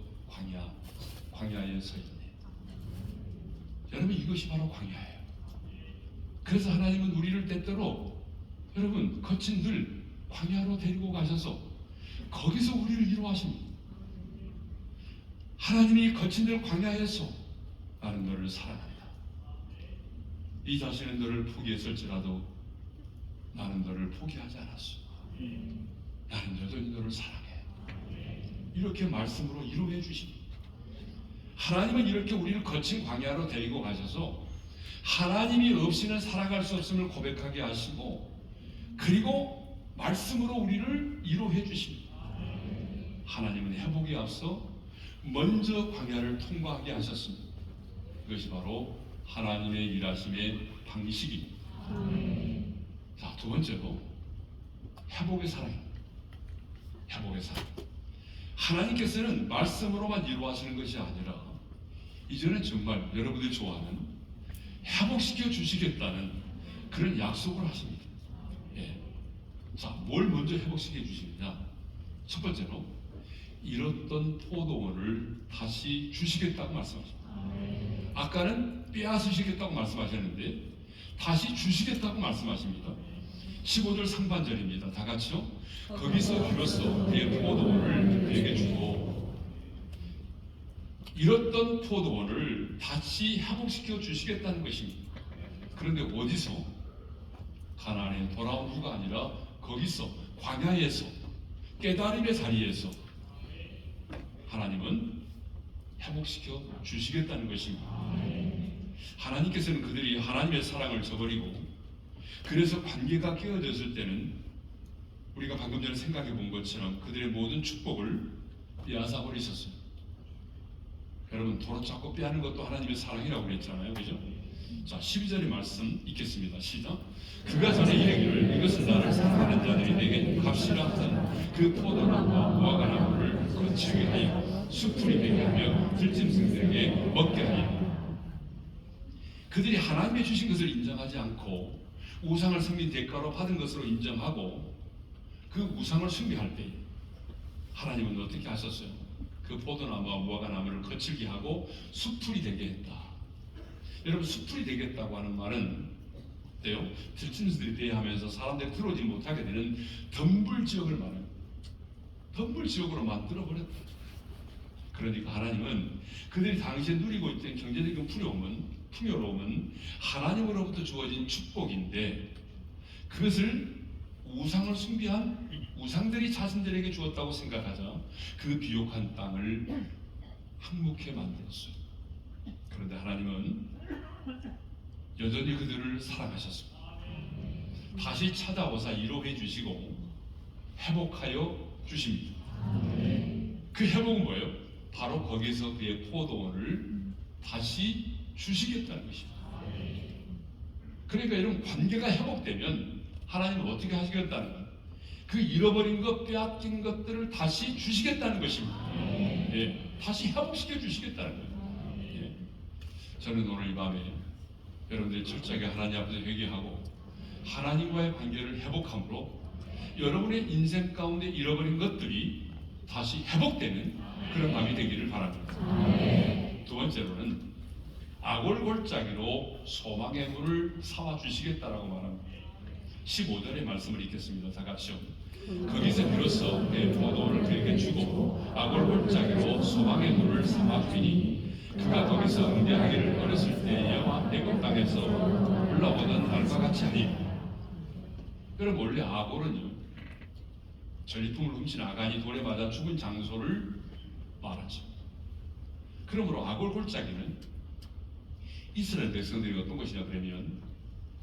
광야에 서 있네. 여러분 이것이 바로 광야예요. 그래서 하나님은 우리를 때때로 여러분 거친 들 광야로 데리고 가셔서 거기서 우리를 위로하십니다. 하나님이 거친 들 광야에서 나는 너를 사랑한다. 이 자신은 너를 포기했을지라도 나는 너를 포기하지 않았어. 나는 여전히 너를 사랑해. 이렇게 말씀으로 위로해 주십니다. 하나님은 이렇게 우리를 거친 광야로 데리고 가셔서 하나님이 없이는 살아갈 수 없음을 고백하게 하시고 그리고 말씀으로 우리를 위로해 주십니다. 하나님은 회복에 앞서 먼저 광야를 통과하게 하셨습니다. 그것이 바로 하나님의 일하심의 방식입니다. 자, 두 번째로 회복의 사랑입니다. 회복의 사랑. 하나님께서는 말씀으로만 위로하시는 것이 아니라 이제는 정말 여러분들이 좋아하는 회복시켜 주시겠다는 그런 약속을 하십니다. 예. 자, 뭘 먼저 회복시켜 주시느냐? 첫 번째로 잃었던 포도원을 다시 주시겠다고 말씀하십니다. 아까는 빼앗으시겠다고 말씀하셨는데 다시 주시겠다고 말씀하십니다. 15절 상반절입니다. 다 같이요. 거기서 비로소 그의 포도원을 그에게 주고 잃었던 포도원을 다시 회복시켜 주시겠다는 것입니다. 그런데 어디서? 가나안에 돌아온 후가 아니라 거기서 광야에서 깨달음의 자리에서 하나님은 회복시켜 주시겠다는 것입니다. 하나님께서는 그들이 하나님의 사랑을 저버리고 그래서 관계가 깨어졌을 때는 우리가 방금 전에 생각해 본 것처럼 그들의 모든 축복을 빼앗아 버리셨어요. 여러분 도로잡고 빼앗는 것도 하나님의 사랑이라고 그랬잖아요. 그죠? 자, 12절의 말씀 읽겠습니다. 시작. 그가 전에 이르기를 이것은 나를 사랑하는 자들이 내게 값이라 하던 그 포도나무와 무화과나무를 거치게 하여 수풀이 되게 하며 들짐승들에게 먹게 하여. 그들이 하나님의 주신 것을 인정하지 않고 우상을 섬긴 대가로 받은 것으로 인정하고 그 우상을 숭배할 때 하나님은 어떻게 하셨어요? 그 포도나무와 무화과나무를 거칠게 하고 수풀이 되게 했다. 여러분 수풀이 되겠다고 하는 말은 어때요? 들짐승들이 대하면서 사람들이 들어오지 못하게 되는 덤불 지역을 말해요. 덤불 지역으로 만들어 버렸다. 그러니까 하나님은 그들이 당시에 누리고 있던 경제적인 풍요로움은 하나님으로부터 주어진 축복인데 그것을 우상을 숭배한 우상들이 자신들에게 주었다고 생각하자 그 비옥한 땅을 항목해 만들었어요. 그런데 하나님은 여전히 그들을 사랑하셨습니다. 다시 찾아오사 위로해 주시고 회복하여 주십니다. 그 회복은 뭐예요? 바로 거기서 그의 포도원을 다시 주시겠다는 것입니다. 그러니까 이런 관계가 회복되면 하나님은 어떻게 하시겠다는 거예요? 그 잃어버린 것, 빼앗긴 것들을 다시 주시겠다는 것입니다. 예, 다시 회복시켜 주시겠다는 거예요. 예. 저는 오늘 이 밤에 여러분들이 철저하게 하나님 앞에서 회개하고 하나님과의 관계를 회복함으로 여러분의 인생 가운데 잃어버린 것들이 다시 회복되는 그런 밤이 되기를 바랍니다. 두 번째로는 아골골짜기로 소망의 물을 사와 주시겠다라고 말합니다. 15절의 말씀을 읽겠습니다. 다 같이요. 거기서 비로소 내 포도원을 그에게 주고 아골골짜기로 소망의 물을 삼아 주니 그가 거기서 응대하기를 어렸을 때 여호와 애굽 땅에서 올라오던 날과 같이 하니. 여러분 원래 아골은요 전리품을 훔친 아간이 돌에 맞아 죽은 장소를 말하죠. 그러므로 아골골짜기는 이스라엘 백성들이 어떤 것이냐 그러면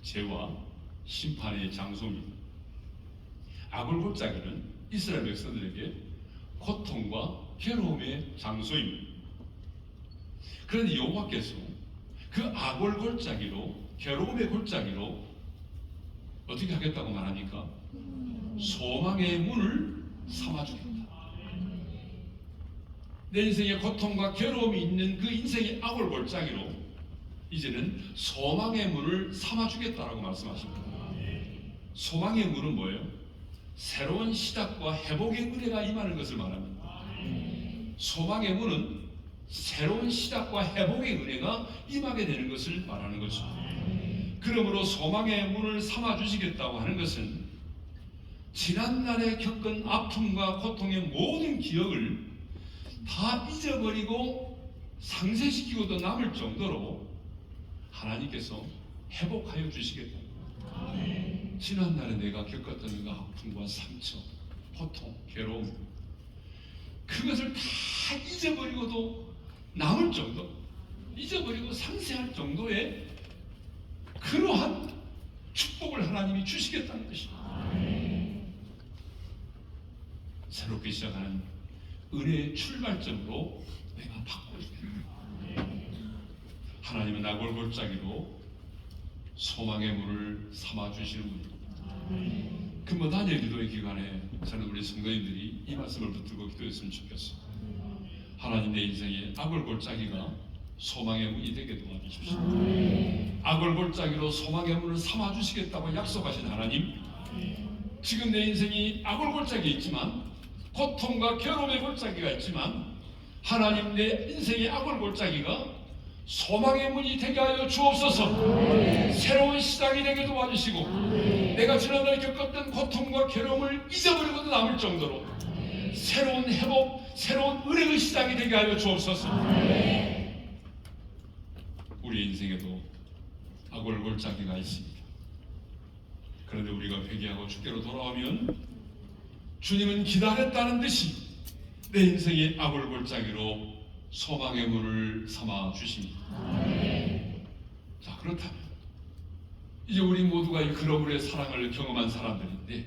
죄와 심판의 장소입니다. 아골골짜기는 이스라엘 백성들에게 고통과 괴로움의 장소입니다. 그런데 여호와께서 그 아골골짜기로 괴로움의 골짜기로 어떻게 하겠다고 말하니까 소망의 문을 삼아주겠다. 내 인생의 고통과 괴로움이 있는 그 인생의 악을 골짜기로 이제는 소망의 문을 삼아주겠다라고 말씀하십니다. 소망의 문은 뭐예요? 새로운 시작과 회복의 은혜가 임하는 것을 말합니다. 소망의 문은 새로운 시작과 회복의 은혜가 임하게 되는 것을 말하는 것이죠. 그러므로 소망의 문을 삼아주시겠다고 하는 것은 지난날에 겪은 아픔과 고통의 모든 기억을 다 잊어버리고 상쇄시키고도 남을 정도로 하나님께서 회복하여 주시겠다. 지난날에 내가 겪었던 그 아픔과 상처, 고통, 괴로움, 그것을 다 잊어버리고도 남을 정도, 잊어버리고 상쇄할 정도의 그러한 축복을 하나님이 주시겠다는 것입니다. 새롭게 시작하는 은혜의 출발점으로 내가 바꿔주겠다. 하나님은 나골골짜기로 소망의 문을 삼아주시는 분입니다. 근무 단일 기도의 기간에 저는 우리 성도님들이 이 말씀을 붙들고 기도했으면 좋겠어요. 하나님 내 인생에 악골골짜기가 소망의 문이 되게 도와주십시오. 악골골짜기로 소망의 문을 삼아주시겠다고 약속하신 하나님, 지금 내 인생이 악골골짜기 있지만 고통과 괴로움의 골짜기가 있지만 하나님 내 인생의 악골골짜기가 소망의 문이 되게 하여 주옵소서. 새로운 시작이 되게 도와주시고 내가 지난날에 겪었던 고통과 괴로움을 잊어버리고도 남을 정도로 새로운 회복, 새로운 은혜의 시작이 되게 하여 주옵소서. 우리 인생에도 악골골짜기가 있습니다. 그런데 우리가 회개하고 주께로 돌아오면 주님은 기다렸다는 듯이 내 인생의 악골골짜기로 소망의 문을 삼아 주십니다. 자, 그렇다면 이제 우리 모두가 이 그러므로의 사랑을 경험한 사람들인데,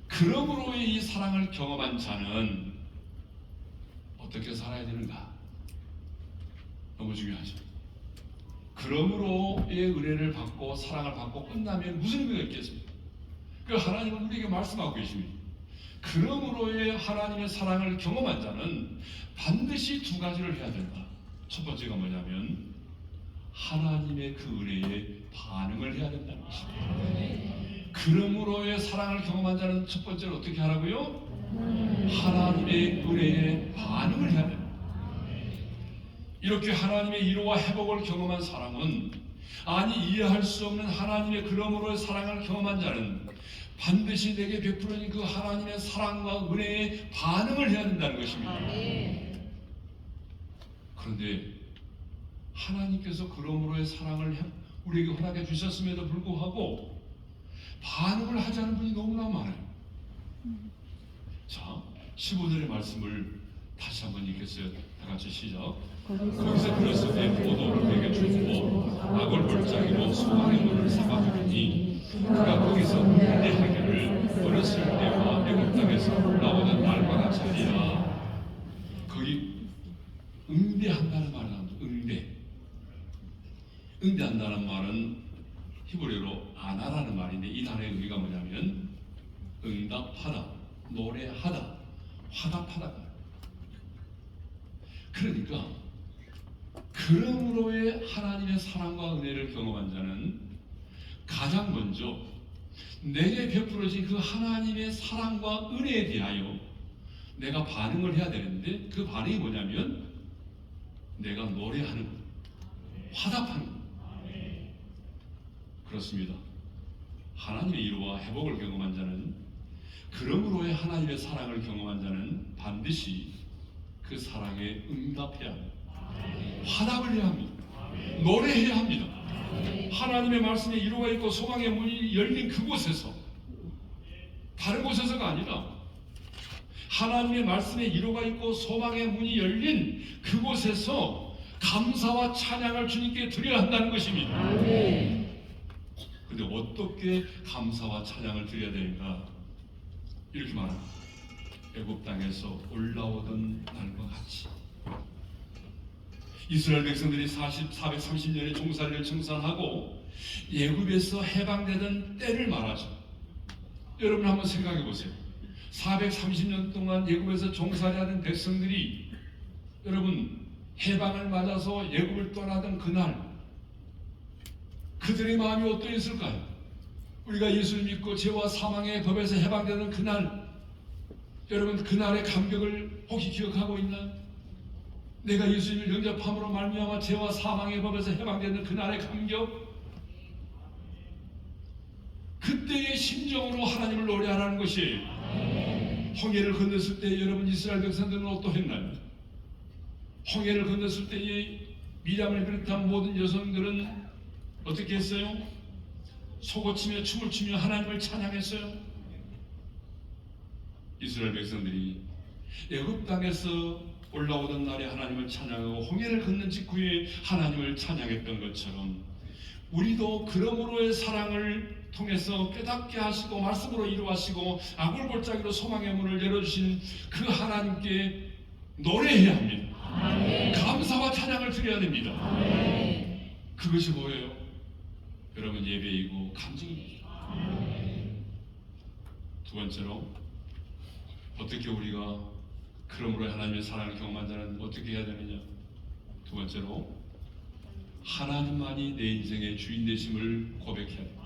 그러므로의 이 사랑을 경험한 자는 어떻게 살아야 되는가? 너무 중요하죠. 그러므로의 은혜를 받고 사랑을 받고 끝나면 무슨 의미가 있겠습니까? 그 하나님은 우리에게 말씀하고 계십니다. 그러므로의 하나님의 사랑을 경험한 자는 반드시 두 가지를 해야 된다. 첫 번째가 뭐냐면 하나님의 그 은혜에 반응을 해야 된다는 것입니다. 그러므로의 사랑을 경험한 자는 첫 번째로 어떻게 하라고요? 하나님의 은혜에 반응을 해야 된다. 이렇게 하나님의 위로와 회복을 경험한 사람은, 아니 이해할 수 없는 하나님의 그러므로의 사랑을 경험한 자는 반드시 내게 베풀어진 그 하나님의 사랑과 은혜에 반응을 해야 된다는 것입니다. 그런데 하나님께서 그러므로의 사랑을 우리에게 허락해 주셨음에도 불구하고 반응을 하지 않는 분이 너무나 많아요. 자, 15절의 말씀을 다시 한번 읽겠어요. 다 같이 시작. 거기서 그랬을 모도를 내게 주고 악골골짜기로 소망의 문을 삼아주니 그가 거기서 응대하기를 어렸을 때와 애굽 땅에서 올라오던 날과 같이 하리라. 거기 응대한다는 말을 합니다. 응대한다는 말은 히브리어로 아나라는 말인데, 이 단어의 의미가 뭐냐면 응답하다, 노래하다, 화답하다. 그러니까 그러므로의 하나님의 사랑과 은혜를 경험한 자는 가장 먼저 내게 베풀어진 그 하나님의 사랑과 은혜에 대하여 내가 반응을 해야 되는데, 그 반응이 뭐냐면 내가 노래하는 것, 화답하는 것. 그렇습니다. 하나님의 위로와 회복을 경험한 자는, 그러므로의 하나님의 사랑을 경험한 자는 반드시 그 사랑에 응답해야 합니다. 화답을 해야 합니다. 노래해야 합니다. 하나님의 말씀에 위로가 있고 소망의 문이 열린 그곳에서, 다른 곳에서가 아니라 하나님의 말씀에 위로가 있고 소망의 문이 열린 그곳에서 감사와 찬양을 주님께 드려야 한다는 것입니다. 그런데 어떻게 감사와 찬양을 드려야 되는가? 이렇게 말합니다. 애굽 땅에서 올라오던 날과 같이. 이스라엘 백성들이 430년의 종살이를 청산하고 애굽에서 해방되던 때를 말하죠. 여러분 한번 생각해 보세요. 430년 동안 애굽에서 종살이하는 백성들이 여러분, 해방을 맞아서 애굽을 떠나던 그날 그들의 마음이 어떠했을까요? 우리가 예수를 믿고 죄와 사망의 법에서 해방되는 그날, 여러분 그날의 감격을 혹시 기억하고 있나요? 내가 예수님을 영접함으로 말미암아 죄와 사망의 법에서 해방되는 그날의 감격, 그때의 심정으로 하나님을 노래하라는 것이, 홍해를 건넜을 때 여러분 이스라엘 백성들은 어떠했나요? 홍해를 건넜을 때의 미리암을 비롯한 모든 여성들은 어떻게 했어요? 속옷치며 춤을 추며 하나님을 찬양했어요. 이스라엘 백성들이 애굽 땅에서 올라오던 날에 하나님을 찬양하고 홍해를 건넌 직후에 하나님을 찬양했던 것처럼 우리도 그러므로의 사랑을 통해서 깨닫게 하시고 말씀으로 이루하시고 아굴골짜기로 소망의 문을 열어주신 그 하나님께 노래해야 합니다. 아멘. 감사와 찬양을 드려야 됩니다. 아멘. 그것이 뭐예요? 여러분, 예배이고 감정입니다. 두 번째로, 어떻게 우리가 그러므로 하나님의 사랑을 경험한 자는 어떻게 해야 되느냐? 두 번째로, 하나님만이 내 인생의 주인 되심을 고백해야 됩니다.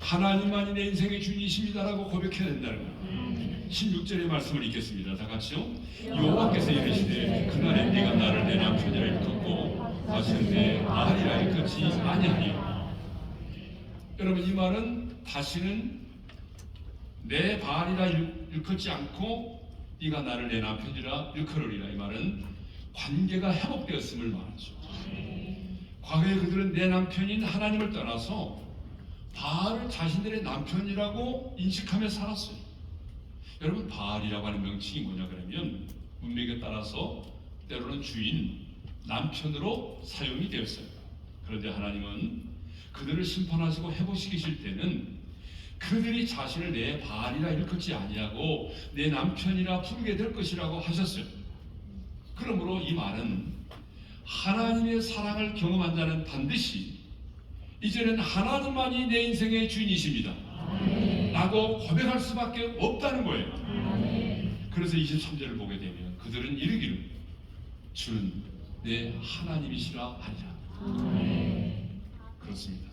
하나님만이 내 인생의 주인이십니다라고 고백해야 된다는 거예요. 16절의 말씀을 읽겠습니다. 다 같이요. 여호와께서 이르시되 그날에 네가 나를 내 남편이라 일컫고 다시는 내 아들이라 일컫지 아니하리라. 여러분, 이 말은 다시는 내 바알이라 일컫지 않고 네가 나를 내 남편이라 일컬으리라. 이 말은 관계가 회복되었음을 말하죠. 과거에 그들은 내 남편인 하나님을 떠나서 바알을 자신들의 남편이라고 인식하며 살았어요. 여러분, 바알이라고 하는 명칭이 뭐냐 그러면 문맥에 따라서 때로는 주인, 남편으로 사용이 되었어요. 그런데 하나님은 그들을 심판하시고 회복시키실 때는 그들이 자신을 내 바알이라 일컫지 아니하고 내 남편이라 부르게 될 것이라고 하셨어요. 그러므로 이 말은 하나님의 사랑을 경험한 자는 반드시 이제는 하나님만이 내 인생의 주인이십니다 라고 고백할 수밖에 없다는 거예요. 그래서 23절을 보게 되면 그들은 이르기를 주는 내 하나님이시라 하리라. 그렇습니다.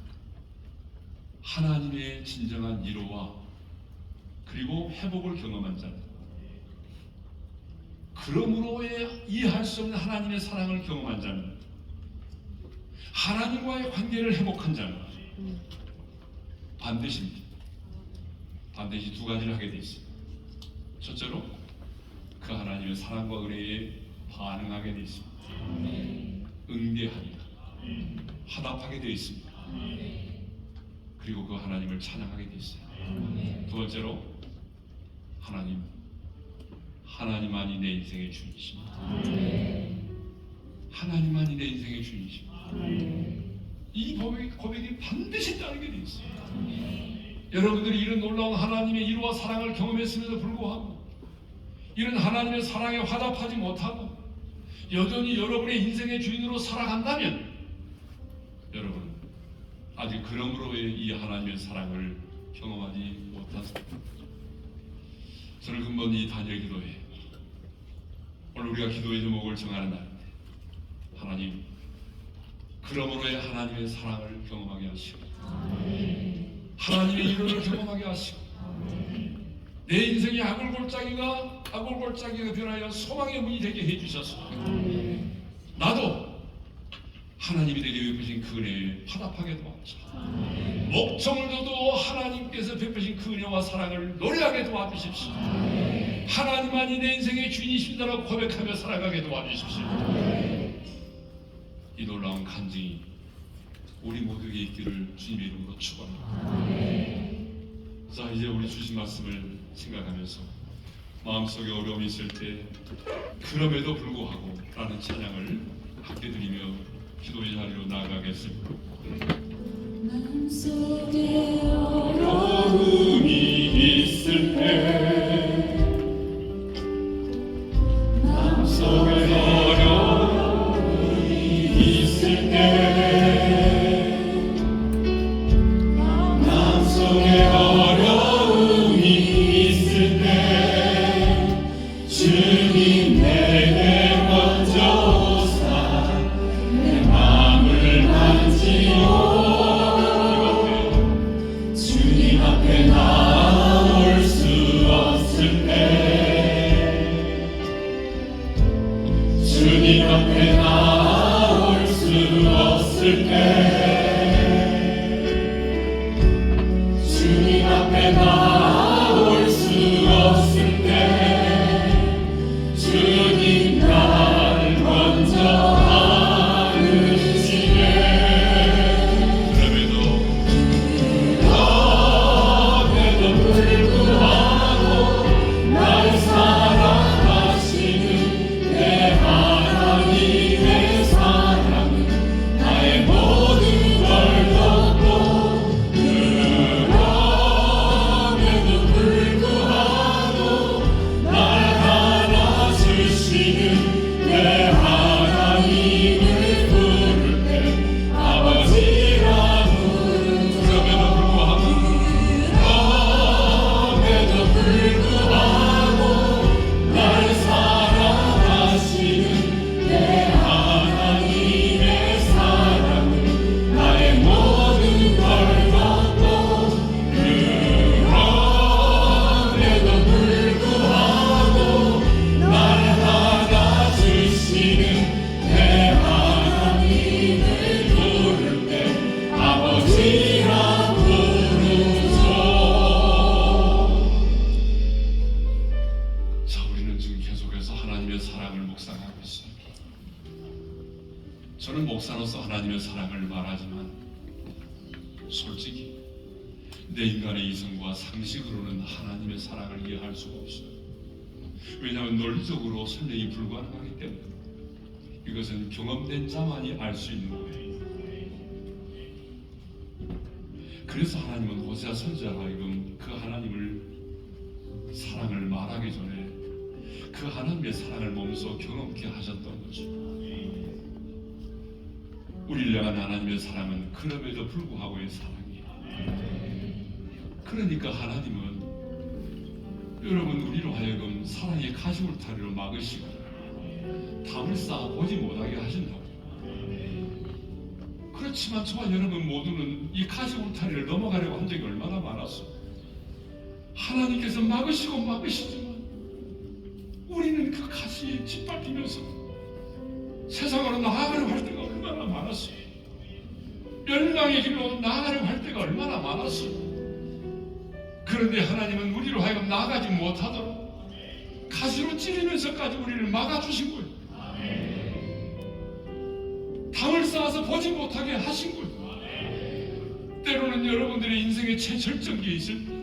하나님의 진정한 위로와 그리고 회복을 경험한 자는, 그러므로의 이해할 수 없는 하나님의 사랑을 경험한 자는, 하나님과의 관계를 회복한 자는 반드시 두 가지를 하게 돼 있습니다. 첫째로 그 하나님의 사랑과 은혜에 반응하게 돼 있습니다. 응대하리라. 화답하게 되어 있습니다. 그리고 그 하나님을 찬양하게 되어 있어요. 두 번째로, 하나님만이 내 인생의 주인이십니다. 하나님만이 내 인생의 주인이십니다. 이 고백이 반드시 따르게 되어 있어요. 여러분들이 이런 놀라운 하나님의 이루와 사랑을 경험했음에도 불구하고 이런 하나님의 사랑에 화답하지 못하고 여전히 여러분의 인생의 주인으로 살아간다면 여러분 아직 그러므로의 이 하나님의 사랑을 경험하지 못하십니다. 저는 근본 이 단일 기도회, 오늘 우리가 기도의 제목을 정하는 날인데, 하나님 그러므로의 하나님의 사랑을 경험하게 하시고 하나님의 이루를 경험하게 하시고 내 인생의 아굴골짜기가 변하여 소망의 문이 되게 해주셔서 나도 하나님이 내게 베푸신 그 은혜에 화답하게 도와주시옵소서. 목청을 둬도 하나님께서 베푸신 그 은혜와 사랑을 노래하게 도와주십시오. 하나님만이 내 인생의 주인이십니다라고 고백하며 살아가게 도와주십시오. 이 놀라운 간증이 우리 모두에게 있기를 주님의 이름으로 축원합니다. 자, 이제 우리 주신 말씀을 생각하면서 마음속에 어려움이 있을 때 그럼에도 불구하고 라는 찬양을 함께 드리며 기도의 자리로 나아가겠습니다. 마음속에 어려움이 있을 때, 마음속에 어려움이 있을 때, 마음속에 어려움이 있을 때 주님 내 앞에 나올 수 없을 때 주님 앞에 나올 수 없을 때 주님 날 먼저 안으시네. 그럼에도 불구하고 날 사랑하시는 내 하나님의 사랑은 나의 모든 걸 덮고, 그럼에도 불구하고 날 안아주시는 내 하나님을 부를 때 아버지라 부르죠. 그럼에도 불구하고 날 사랑하시는 내 하나님의 사랑은 나의 모든 걸 덮고, 그럼에도 불구하고 날 안아주시는 내 하나님을 부를 때 아버지라 부르죠. 자, 우리는 지금 계속해서 하나님의 사랑을 묵상하고 있습니다. 저는 목사로서 하나님의 사랑을 말하지만 솔직히 내 인간의 이성과 상식으로는 하나님의 사랑을 이해할 수가 없어요. 왜냐하면 논리적으로 설명이 불가능하기 때문에. 이것은 경험된 자만이 알 수 있는 거예요. 그래서 하나님은 호세아 선지자가 하여금 그 하나님을 사랑을 말하기 전에 그 하나님의 사랑을 몸소 경험케 하셨던 거죠. 우리를 향한 하나님의 사랑은 그럼에도 불구하고의 사랑이에요. 그러니까 하나님은 여러분 우리로 하여금 사랑의 가시울타리로 막으시고 담을 쌓아 보지 못하게 하신다고. 그렇지만 저와 여러분 모두는 이 가시울타리를 넘어가려고 한 적이 얼마나 많았어. 하나님께서 막으시지만 우리는 그 가시에 짓밟히면서 세상으로 나아가려고 할 때가 얼마나 많았어. 멸망의 길로 나아가려고 할 때가 얼마나 많았어. 그런데 하나님은 우리로 하여금 나아가지 못하도록 가시로 찌르면서까지 우리를 막아주신 거예요. 담을 쌓아서 보지 못하게 하신 거예요. 때로는 여러분들의 인생의 최절정기에 있을 때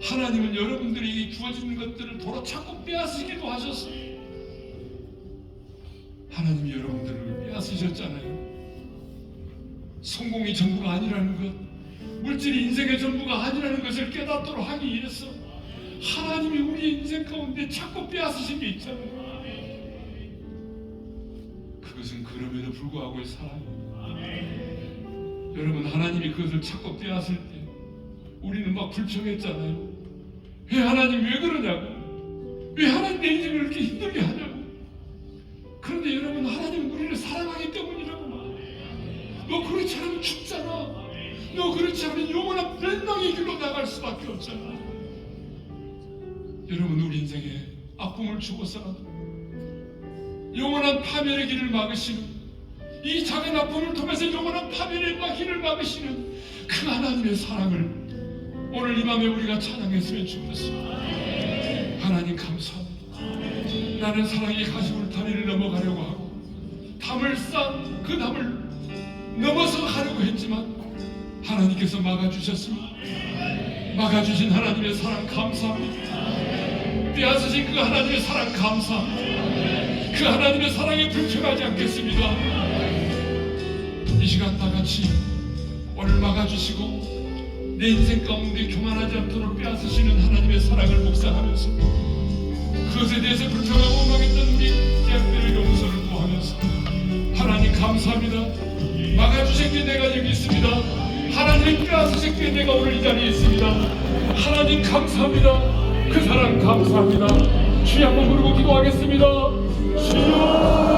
하나님은 여러분들이 주어지는 것들을 도로 찾고 빼앗으기도 하셨어요. 하나님이 여러분들을 빼앗으셨잖아요. 성공이 전부가 아니라는 것, 물질이 인생의 전부가 아니라는 것을 깨닫도록 하기 위해서 하나님이 우리 인생 가운데 찾고 빼앗으신 게 있잖아요. 그것은 그럼에도 불구하고의 사랑이에요. 여러분, 하나님이 그것을 찾고 빼앗을 때 우리는 막 불평했잖아요. 왜 하나님 왜 그러냐고, 왜 하나님 내 인생을 이렇게 힘들게 하냐고. 그런데 여러분, 하나님은 우리를 사랑하기 때문이라고. 너 그렇지 않으면 죽잖아. 너 그렇지 않으면 영원한 멸망의 길로 나갈 수밖에 없잖아. 여러분, 우리 인생에 아픔을 주고서라도 영원한 파멸의 길을 막으시는, 이 작은 아픔을 통해서 영원한 파멸의 길을 막으시는 그 하나님의 사랑을 오늘 이 밤에 우리가 찬양했으면 좋겠습니다. 하나님 감사합니다. 나는 사랑의 가시울타리를 넘어가려고 하고 담을 쌓은 그 담을 넘어서 가려고 했지만 하나님께서 막아주셨습니다. 막아주신 하나님의 사랑 감사합니다. 빼앗으신 그 하나님의 사랑 감사합니다. 그 하나님의 사랑에 불평하지 않겠습니다. 이 시간 다같이 오늘 막아주시고 내 인생 가운데 교만하지 않도록 빼앗으시는 하나님의 사랑을 묵상하면서 그것에 대해서 불평하고 원망했던 우리 대학들의 용서를 구하면서 하나님 감사합니다. 막아주신 게 내가 여기 있습니다. 하나님 빼앗으신 게 내가 오늘 이 자리에 있습니다. 하나님 감사합니다. 그 사랑 감사합니다. 주여 한번 부르고 기도하겠습니다. 주여.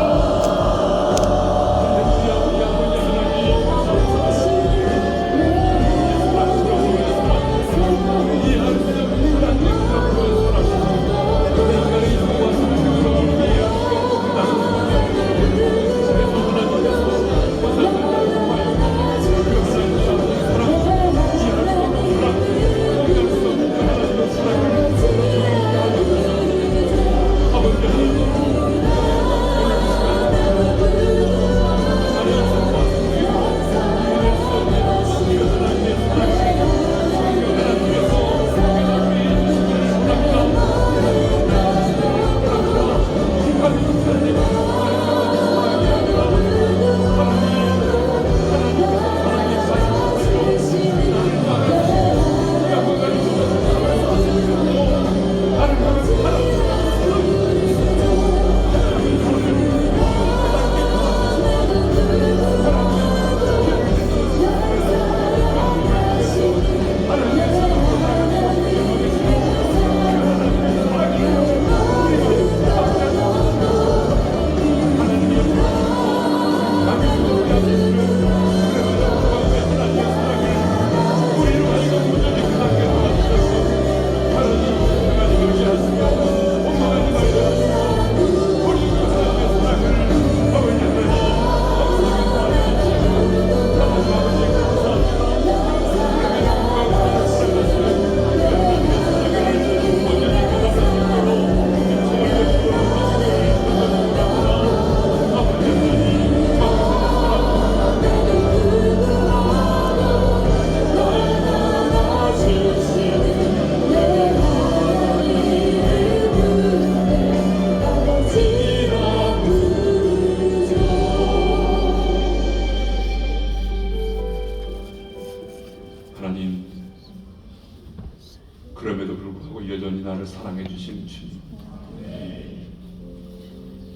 주님.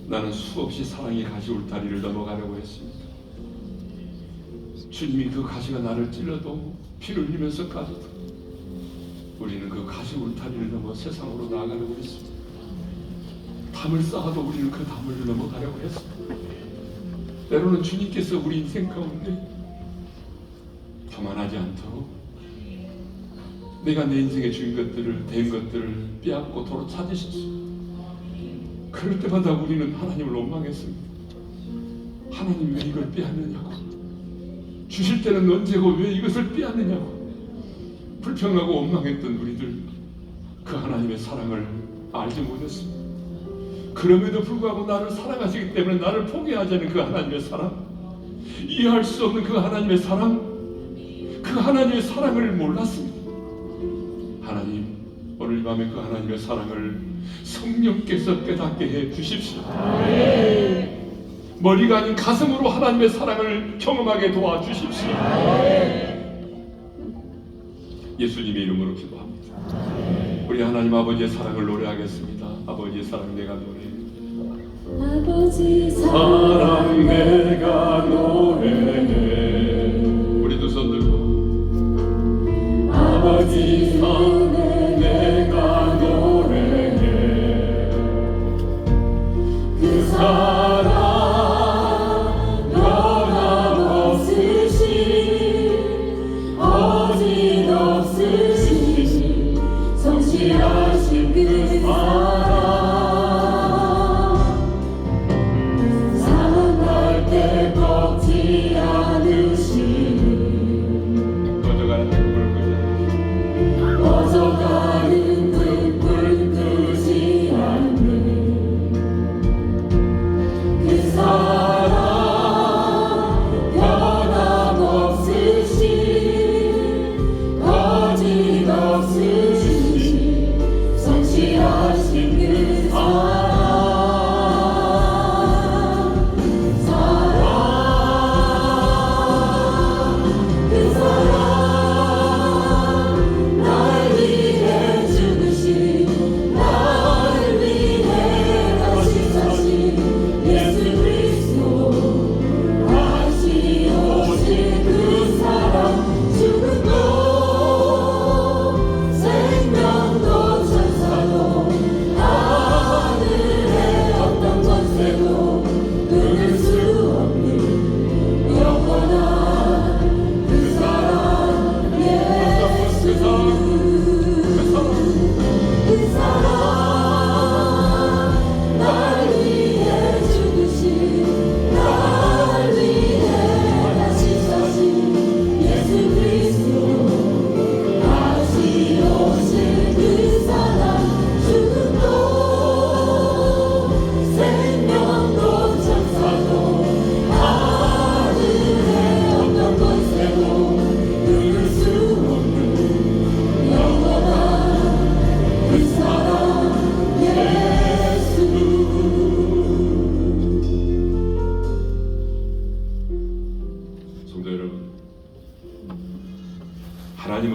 나는 수없이 사랑의 가시 울타리를 넘어가려고 했습니다. 주님이 그 가시가 나를 찔러도 피를 흘리면서까지도 우리는 그 가시 울타리를 넘어 세상으로 나아가려고 했습니다. 담을 쌓아도 우리는 그 담을 넘어가려고 했습니다. 때로는 주님께서 우리 인생 가운데 교만하지 않도록 내가 내 인생에 준 것들을, 된 것들을 빼앗고 도로 찾으셨습니다. 그럴 때마다 우리는 하나님을 원망했습니다. 하나님 왜 이걸 빼앗느냐고, 주실 때는 언제고 왜 이것을 빼앗느냐고 불평하고 원망했던 우리들, 그 하나님의 사랑을 알지 못했습니다. 그럼에도 불구하고 나를 사랑하시기 때문에 나를 포기하지 않는 그 하나님의 사랑, 이해할 수 없는 그 하나님의 사랑, 그 하나님의 사랑을 몰랐습니다. 하나님, 오늘 밤에 그 하나님의 사랑을 성령께서 깨닫게 해 주십시오. 머리가 아닌 가슴으로 하나님의 사랑을 경험하게 도와주십시오. 예수님의 이름으로 기도합니다. 우리 하나님 아버지의 사랑을 노래하겠습니다. 아버지의 사랑 내가 노래해. 아버지 사랑 내가 노래해. 우리 두 손 들고 아버지 사랑 내가 노래해. 그 사랑 변함없으신 어진없으신 성실하신 그 사랑, 사랑할 때 꺾지 않으시는 꺼져가는 불 끄지 않는 그 사랑, 변함없으신 거짓없으신 성실하신 그 사랑, 그 사랑, 날 위해 죽으신, 나를 위해 다시 사신 예수 그리스도, 다시 오실 그 사랑, 죽음도 생명도 천사도 하늘의 어떤 권세도 끊을 수 없는 영원한 그 사랑, 예수 그 사랑, 날 위해 죽으신, 날 위해 다시 사신 예수 그리스도, 다시 오실 그 사랑, 죽음도 생명도 천사도 하늘의 어떤 권세도 끊을 수 없는 영원한 그 사랑, 예수. 성도 여러분, 하나님은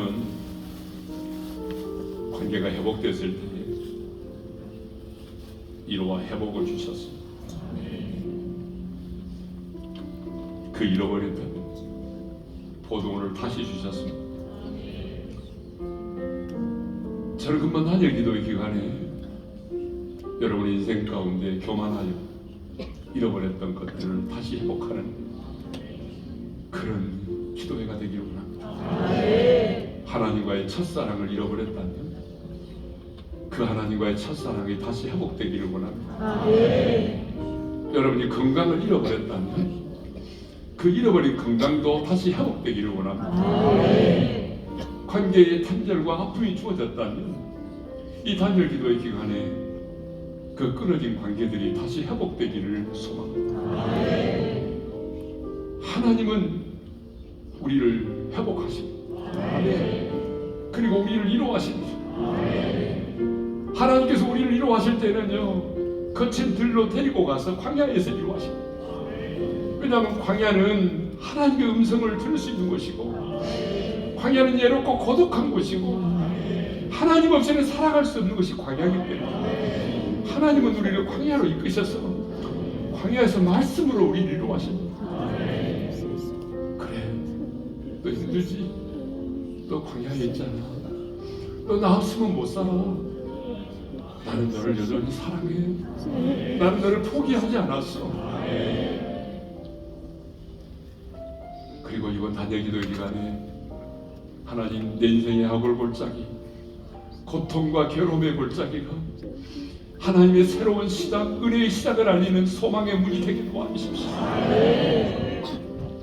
관계가 회복됐을 때 위로와 회복을 주셨습니다. 그 잃어버렸던 보동을 다시 주셨습니다. 저는 금방 한일 기도의 기간에 여러분 인생 가운데 교만하여 잃어버렸던 것들을 다시 회복하는 그런 기도회가 되기를 원합니다. 하나님과의 첫사랑을 잃어버렸다면 그 하나님과의 첫사랑이 다시 회복되기를 원합니다. 여러분이 건강을 잃어버렸다면 그 잃어버린 건강도 다시 회복되기를 원합니다. 관계의 단절과 아픔이 주어졌다면 이 단절 기도의 기간에 그 끊어진 관계들이 다시 회복되기를 소망합니다. 하나님은 우리를 회복하십니다. 그리고 우리를 위로하십니다. 하나님께서 우리를 위로하실 때는요, 거친 들로 데리고 가서 광야에서 위로하십니다. 왜냐하면 광야는 하나님의 음성을 들을 수 있는 곳이고, 광야는 외롭고 고독한 곳이고, 하나님 없이는 살아갈 수 없는 것이 광야이기 때문에 하나님은 우리를 광야로 이끄셔서 광야에서 말씀으로 우리를 이루어하십니다. 그래, 너 힘들지? 너 광야에 있잖아. 너 나 없으면 못 살아. 나는 너를 여전히 사랑해. 나는 너를 포기하지 않았어. 그리고 이번 단일 기도의 기간에 하나님, 내 인생의 악을 골짜기, 고통과 괴로움의 골짜기가 하나님의 새로운 시작, 은혜의 시작을 알리는 소망의 문이 되게 도와주십시오.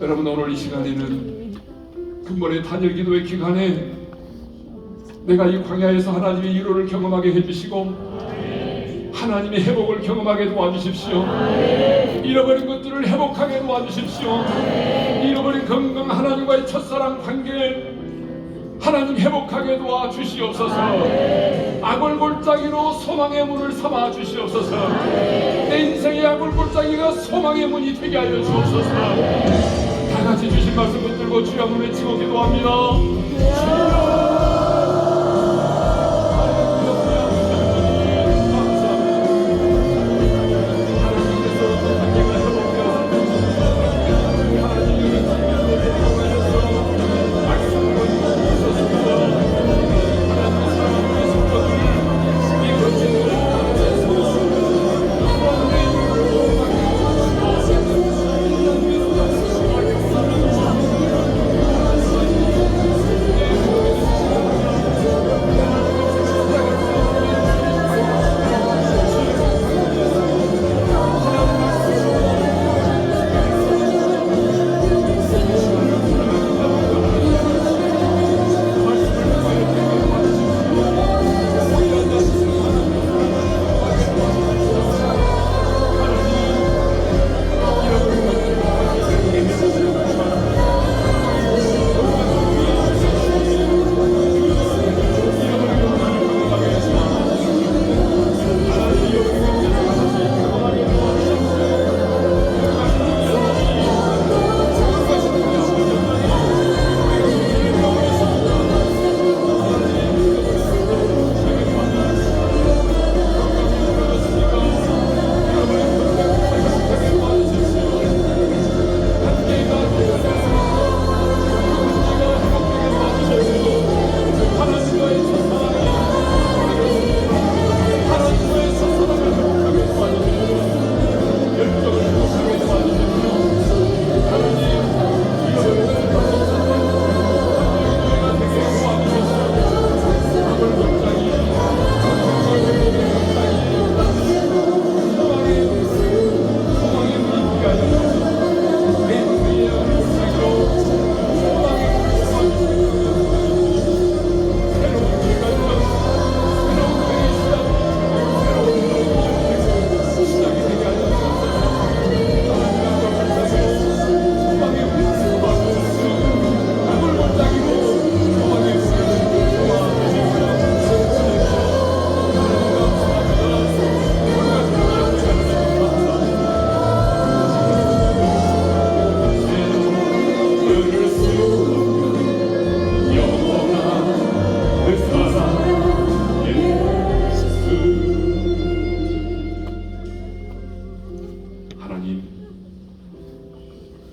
여러분, 오늘 이 시간에는 근본의 단일 기도의 기간에 내가 이 광야에서 하나님의 위로를 경험하게 해주시고 하나님의 회복을 경험하게 도와주십시오. 잃어버린 것들을 회복하게 도와주십시오. 잃어버린 건강, 하나님과의 첫사랑 관계 하나님 회복하게 도와주시옵소서. 악을 골짜기로 소망의 문을 삼아 주시옵소서. 내 인생의 악을 골짜기가 소망의 문이 되게 하여 주옵소서. 다 같이 주신 말씀 붙들고 주여 한번 외치고 기도합니다.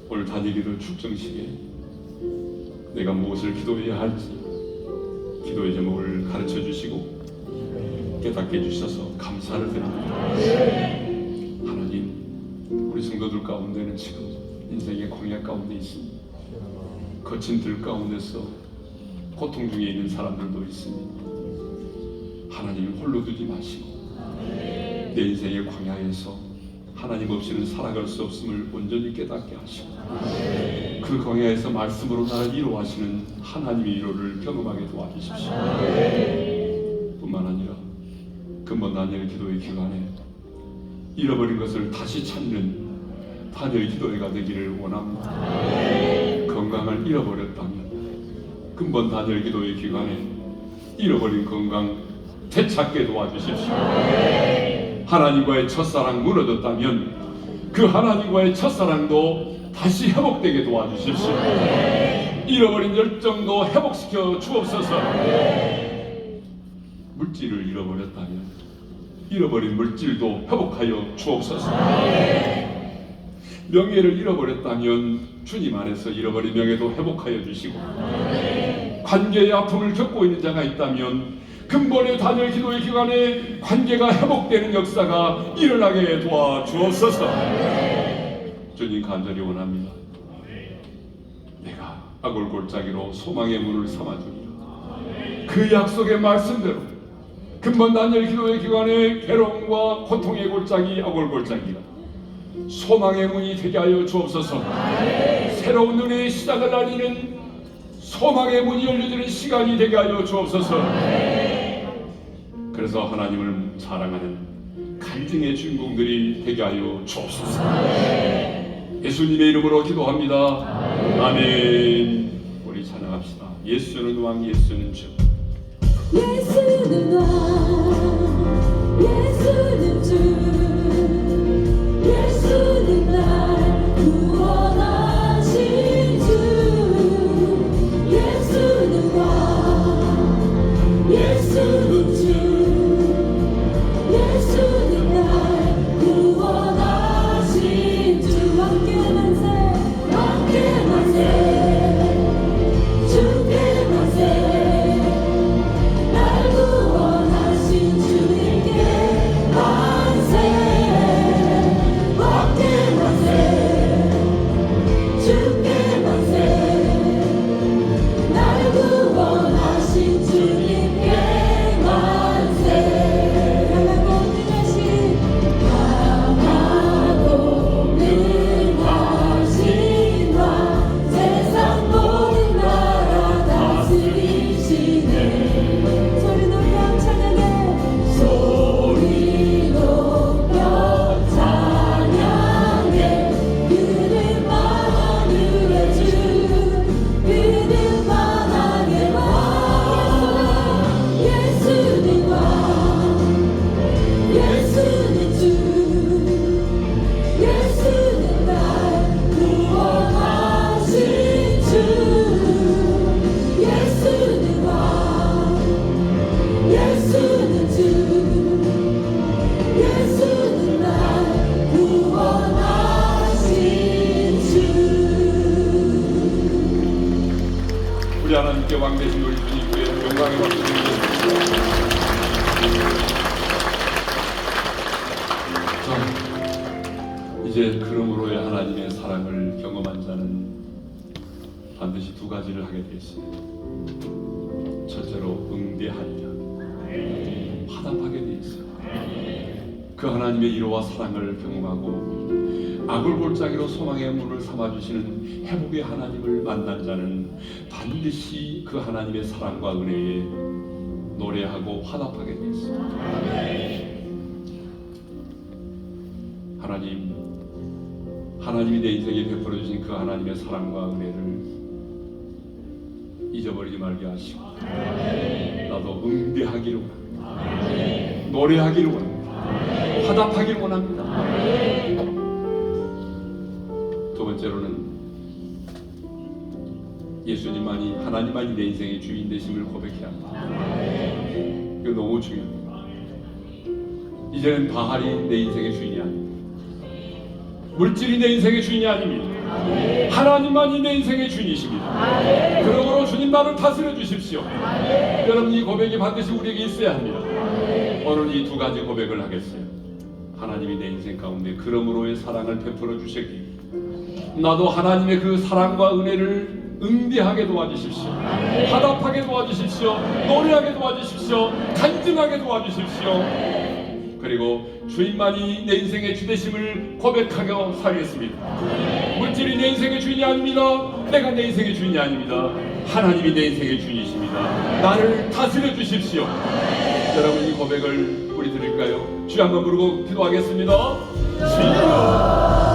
오늘 다니기도 축정식에 내가 무엇을 기도해야 할지 기도의 제목을 가르쳐 주시고 깨닫게 해주셔서 감사를 드립니다. 하나님, 우리 성도들 가운데는 지금 인생의 광야 가운데 있습니다. 거친 들 가운데서 고통 중에 있는 사람들도 있습니다. 하나님, 홀로 두지 마시고 내 인생의 광야에서 하나님 없이는 살아갈 수 없음을 온전히 깨닫게 하시고 그 광야에서 말씀으로 나를 위로하시는 하나님의 위로를 경험하게 도와주십시오. 뿐만 아니라 근본 다니엘 기도의 기간에 잃어버린 것을 다시 찾는 다니엘 기도회가 되기를 원합니다. 건강을 잃어버렸다면 근본 다니엘 기도의 기간에 잃어버린 건강 되찾게 도와주십시오. 하나님과의 첫사랑 무너졌다면 그 하나님과의 첫사랑도 다시 회복되게 도와주십시오. 잃어버린 열정도 회복시켜 주옵소서. 물질을 잃어버렸다면 잃어버린 물질도 회복하여 주옵소서. 명예를 잃어버렸다면 주님 안에서 잃어버린 명예도 회복하여 주시고, 관계의 아픔을 겪고 있는 자가 있다면 근본의 단열 기도의 기간에 관계가 회복되는 역사가 일어나게 도와주옵소서. 주님 간절히 원합니다. 내가 아골골짜기로 소망의 문을 삼아주리라. 그 약속의 말씀대로 근본 단열 기도의 기간에 괴로움과 고통의 골짜기 아골골짜기가 소망의 문이 되게 하여 주옵소서. 새로운 은혜의 시작을 알리는 소망의 문이 열려지는 시간이 되게 하여 주옵소서. 그래서 하나님을 사랑하는 간증의 주인공들이 되게 하여 주옵소서. 예수님의 이름으로 기도합니다. 아멘. 우리 찬양합시다. 예수는 왕, 예수는 주. 예수는 왕, 예수는 주, 예수는 날 구원하신 주. 예수는 왕, 예수는 주, 예수는 날 구원하신 주. 함께 만세, 함께 만세, 주께 만세. 우리 하나님께 왕 되신 우리 주님께 영광의 박수 드리겠습니다. 자, 이제 그러므로의 하나님의 사랑을 경험한 자는 반드시 두 가지를 하게 되겠습니다. 첫째로 응대하리라. 화답하게 되어 있습니다. 그 하나님의 위로와 사랑을 경험하고 아골골짜기로 소망의 문을 삼아주시는 회복의 하나님을 만난 자는 반드시 그 하나님의 사랑과 은혜에 노래하고 화답하게 되어 있습니다. 하나님이 내 인생에 베풀어 주신 그 하나님의 사랑과 은혜를 잊어버리지 말게 하시고 나도 응대하기를 원합니다. 노래하기를 원합니다. 화답하기를 원합니다. 두 번째로는 예수님만이, 하나님만이 내 인생의 주인 되심을 고백해야 합니다. 이거 너무 중요합니다. 이제는 바알이 내 인생의 주인이 아닙니다. 물질이 내 인생의 주인이 아닙니다. 하나님만이 내 인생의 주인이십니다. 그러므로 주님 나를 다스려 주십시오. 여러분, 이 고백이 반드시 우리에게 있어야 합니다. 오늘 이 두 가지 고백을 하겠어요. 하나님이 내 인생 가운데 그러므로의 사랑을 베풀어 주셨기에 나도 하나님의 그 사랑과 은혜를 응대하게 도와주십시오. 화답하게 도와주십시오. 노래하게 도와주십시오. 간증하게 도와주십시오. 그리고 주님만이 내 인생의 주되심을 고백하며 살겠습니다. 물질이 내 인생의 주인이 아닙니다. 내가 내 인생의 주인이 아닙니다. 하나님이 내 인생의 주인이십니다. 나를 다스려 주십시오. 여러분, 이 고백을 우리 드릴까요? 주여 한번 부르고 기도하겠습니다. 주여.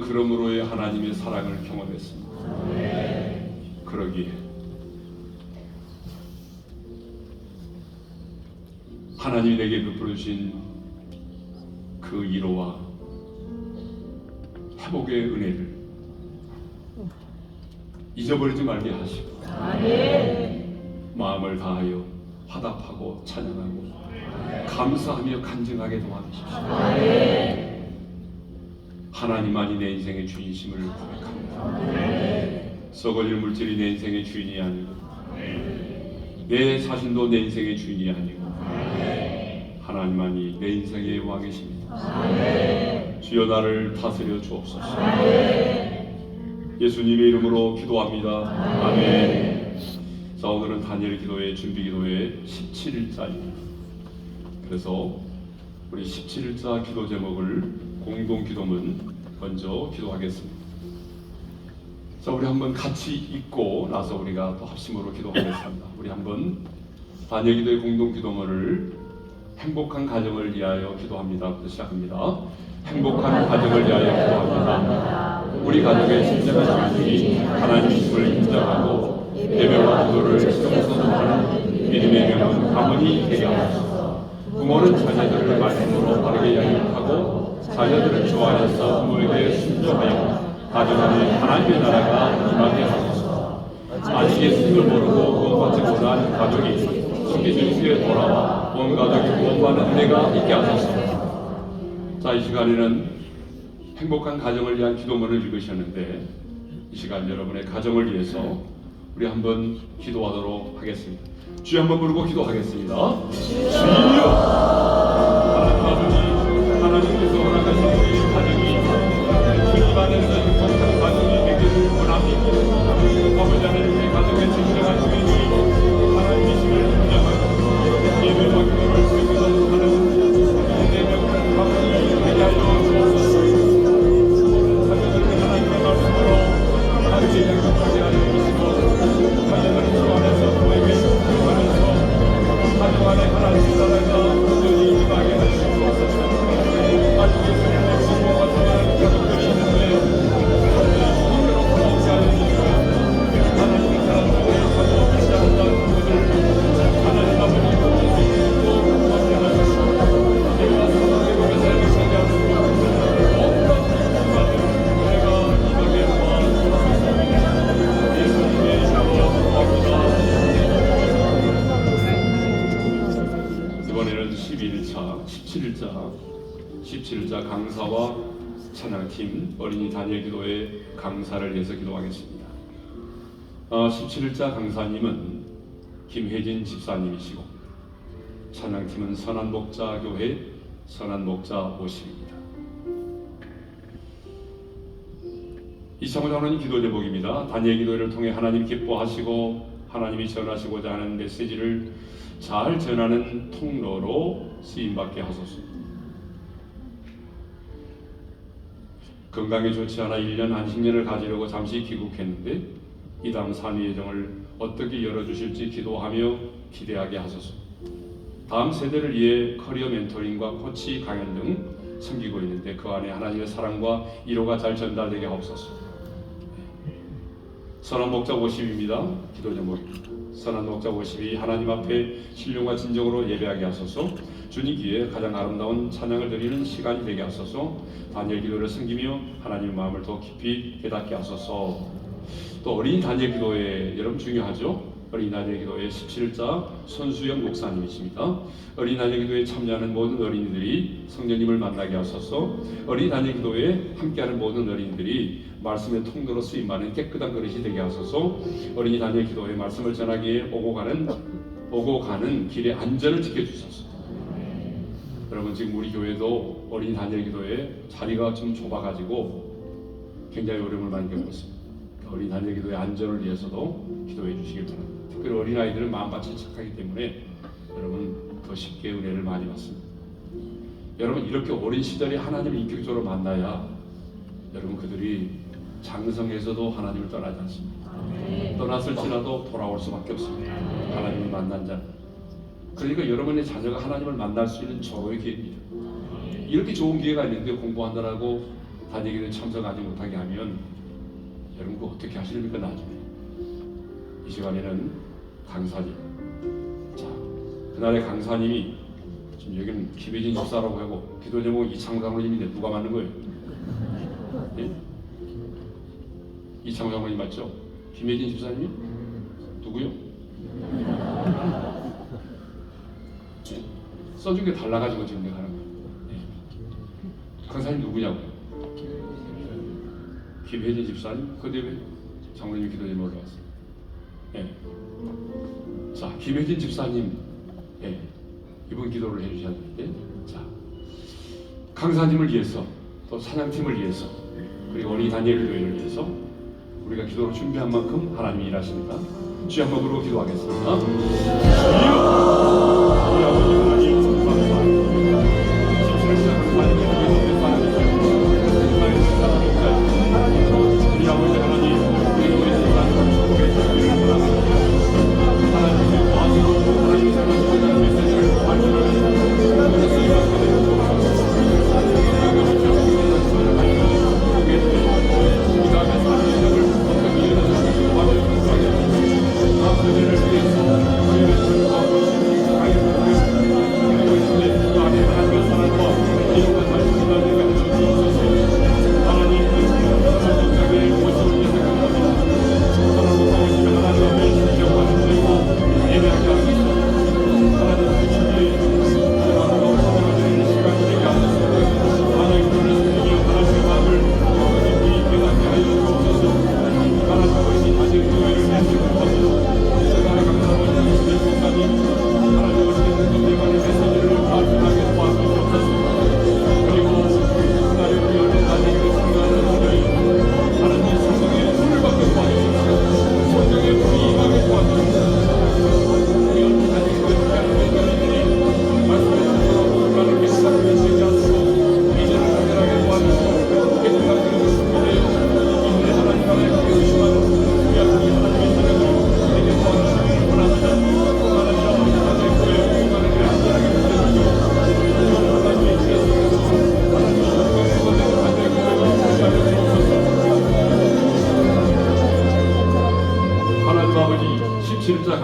그러므로의 하나님의 사랑을 경험했습니다. 그러기에 하나님이 내게 베풀어 주신 그 위로와 회복의 은혜를 잊어버리지 말게 하시고 마음을 다하여 화답하고 찬양하고 감사하며 간증하게 도와주십시오. 하나님만이 내 인생의 주인심을 고백합니다. 썩어질 물질이 내 인생의 주인이 아니고 내 자신도 내 인생의 주인이 아니고 하나님만이 내 인생의 왕이십니다. 주여 나를 다스려 주옵소서. 예수님의 이름으로 기도합니다. 아멘. 자, 오늘은 다니엘 기도회 준비 기도회 17일자입니다. 그래서 우리 17일자 기도 제목을 공동 기도문 먼저 기도하겠습니다. 자, 우리 한번 같이 읽고 나서 우리가 또 합심으로 기도하겠습니다. 우리 한번 다니엘 기도회 공동 기도문을 행복한 가정을 위하여 기도합니다부터 시작합니다. 행복한 가정을 위하여 기도합니다. 우리 가정의 진정한 주인이 하나님이심을 인정하고 예배와 기도를 정성하는 믿음의 명은 가문이 되게 하소서. 부모는 자녀들을 말씀으로 바르게 양육하고 자녀들은 주 안에서 부모에게 순종하여 가정 안에 하나님의 나라가 임하게 하소서. 아직 예수님을 모르고 구원받지 못한 가족이 속히 주께 돌아와 온 가족이 구원받는 은혜가 있게 하소서. 자, 이 시간에는 행복한 가정을 위한 기도문을 읽으셨는데 이 시간 여러분의 가정을 위해서 우리 한번 기도하도록 하겠습니다. 주여 한번 부르고 기도하겠습니다. 주여, 하나님께서 원하시는 이 가정이 주님 안에서 행복한 가정이 되기를 원합니다. 아버지 하나님의 가정의 진정한 주인이 하나님이심을 인정하고 예배와 기도를 세우는 내면 가문이 되게 하여 주옵소서. 자녀들을 하나님의 말씀으로 하나님의 양육하게 하여 주시고 자녀들을 주 안에서 부모에게 순종하면서 가정 안에 하나님의 나라가 온전히 임하게 하시고 아직 예수님의 부모와 사랑하는 가족들이 있는데 하나님의 힘으로 돌아오게 하여 주시고 하나님의 사랑 속에 가족 기자한다는 분들 하나님 아버지 또 구원케 하시고 예와 사랑의 몸에 살게 살게 하시고 온갖 구원받은 은혜가 임하게 도와주옵소서. 예수님의 이름으로 기도합니다. 이번에는 17일자 강사와 찬양팀 어린이 다니엘 기도회 강사를 위해서 기도하겠습니다. 17일자 강사님은 김혜진 집사님이시고 찬양팀은 선한목자교회 선한목자 모십입니다. 이창호 장로님 기도 제목입니다. 다니엘 기도회를 통해 하나님 기뻐하시고 하나님이 전하시고자 하는 메시지를 잘 전하는 통로로 쓰임받게 하소서. 건강이 좋지 않아 1년 안식년을 가지려고 잠시 귀국했는데 이 다음 산의 예정을 어떻게 열어주실지 기도하며 기대하게 하소서. 다음 세대를 위해 커리어 멘토링과 코치 강연 등 섬기고 있는데 그 안에 하나님의 사랑과 위로가 잘 전달되게 하옵소서. 선한 목자 50입니다. 기도 제목입니다. 선한 목자 50이 하나님 앞에 신령과 진정으로 예배하게 하소서. 주님께에 가장 아름다운 찬양을 드리는 시간이 되게 하소서. 다니엘 기도를 섬기며 하나님의 마음을 더 깊이 깨닫게 하소서. 또 어린이 다니엘 기도회 여러분 중요하죠. 어린이 다니엘 기도회 17일자 손수영 목사님이십니다. 어린이 다니엘 기도에 참여하는 모든 어린이들이 성령님을 만나게 하소서. 어린이 다니엘 기도에 함께하는 모든 어린이들이 말씀의 통로로 쓰임받는 깨끗한 그릇이 되게 하소서. 어린이 다니엘 기도에 말씀을 전하기에 오고 가는 길의 안전을 지켜주소서. 여러분 지금 우리 교회도 어린이 다니엘 기도에 자리가 좀 좁아가지고 굉장히 어려움을 많이 겪고 있습니다. 어린이 다니엘 기도의 안전을 위해서도 기도해 주시길 바랍니다. 특별히 어린아이들은 마음밭이 착하기 때문에 여러분 더 쉽게 은혜를 많이 받습니다. 여러분 이렇게 어린 시절에 하나님을 인격적으로 만나야 여러분 그들이 장성에서도 하나님을 떠나지 않습니다. 떠났을지라도 돌아올 수밖에 없습니다. 하나님을 만난 자. 그러니까 여러분의 자녀가 하나님을 만날 수 있는 절호의 기회입니다. 이렇게 좋은 기회가 있는데 공부한다라고 단위기도에 참석하지 못하게 하면 여러분 그거 어떻게 하십니까? 나중에 이 시간에는 강사님, 자 그날의 강사님이 지금 여기는 김혜진 집사라고 하고 기도 제목은 이창호 장로님인데 누가 맞는 거예요? 예? 이창호 장로님 맞죠? 김혜진 집사님이? 누구요? 써준 게 달라가지고 지금 내가 하는 거예요. 예. 강사님 누구냐고요? 김혜진 집사님? 근데 왜 장로님 기도 제목으로 왔어요? 예. 자, 김혜진 집사님, 예. 이번 기도를 해주셔야 되는데, 자, 강사님을 위해서, 또 사냥팀을 위해서, 그리고 어린이 다니엘 교회를 위해서 우리가 기도로 준비한 만큼 하나님이 일하십니다. 주여 한번 부르고 기도하겠습니다. 주여! 우리 아버지 하나님 감사합니다. 집시를 시작한 하나님의 기도에 사랑해주세요. 우리 아버지 하나님, 우리 교회에 대한 축복의 주시기를 바랍니다. 하나님의 도와주시고 하나님의 사랑하시는 메시지를 발전하시고 우리 수임하시게 되는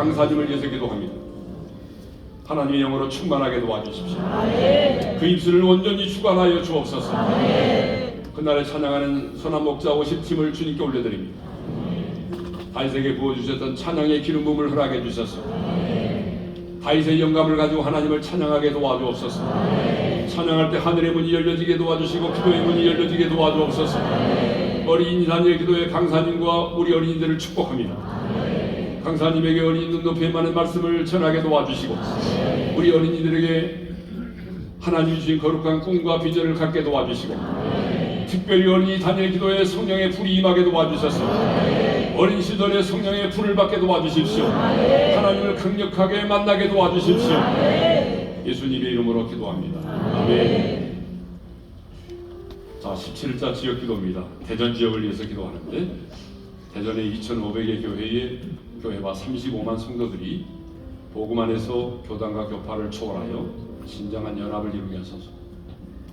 강사님을 위해서 기도합니다. 하나님의 영으로 충만하게 도와주십시오. 그 입술을 온전히 주관하여 주옵소서. 그날에 찬양하는 선한 목자 50팀을 주님께 올려드립니다. 다윗에게 부어주셨던 찬양의 기름 부음을 허락해 주셔서 다윗의 영감을 가지고 하나님을 찬양하게 도와주옵소서. 찬양할 때 하늘의 문이 열려지게 도와주시고 기도의 문이 열려지게 도와주옵소서. 어린이 다니엘 기도의 강사님과 우리 어린이들을 축복합니다. 강사님에게 어린이 눈높이에 많은 말씀을 전하게 도와주시고 우리 어린이들에게 하나님이 주신 거룩한 꿈과 비전을 갖게 도와주시고 특별히 어린이 다니엘 기도에 성령의 불이 임하게 도와주셔서 어린 시절에 성령의 불을 받게 도와주십시오. 하나님을 강력하게 만나게 도와주십시오. 예수님의 이름으로 기도합니다. 아멘. 자, 17자 지역 기도입니다. 대전 지역을 위해서 기도하는데 대전에 2,500개 교회와 35만 성도들이 복음 안에서 교단과 교파를 초월하여 진정한 연합을 이루게 하소서.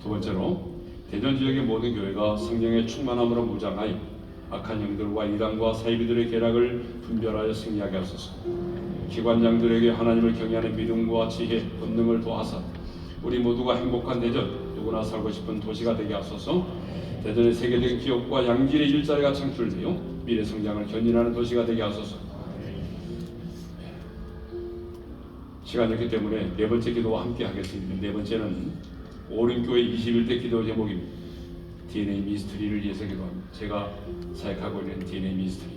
두 번째로 대전 지역의 모든 교회가 성령의 충만함으로 무장하여 악한 영들과 이단과 사이비들의 계략을 분별하여 승리하게 하소서. 기관장들에게 하나님을 경외하는 믿음과 지혜, 본능을 도하사 우리 모두가 행복한 대전, 누구나 살고 싶은 도시가 되게 하소서. 대전의 세계적인 기업과 양질의 일자리가 창출되어 미래 성장을 견인하는 도시가 되게 하소서. 시간이 없기 때문에 네 번째 기도와 함께 하겠습니다. 네 번째는 오륜교회 21대 기도 제목입니다. DNA 미스트리를 위해서 기도합니다. 제가 사역하고 있는 DNA 미스트리.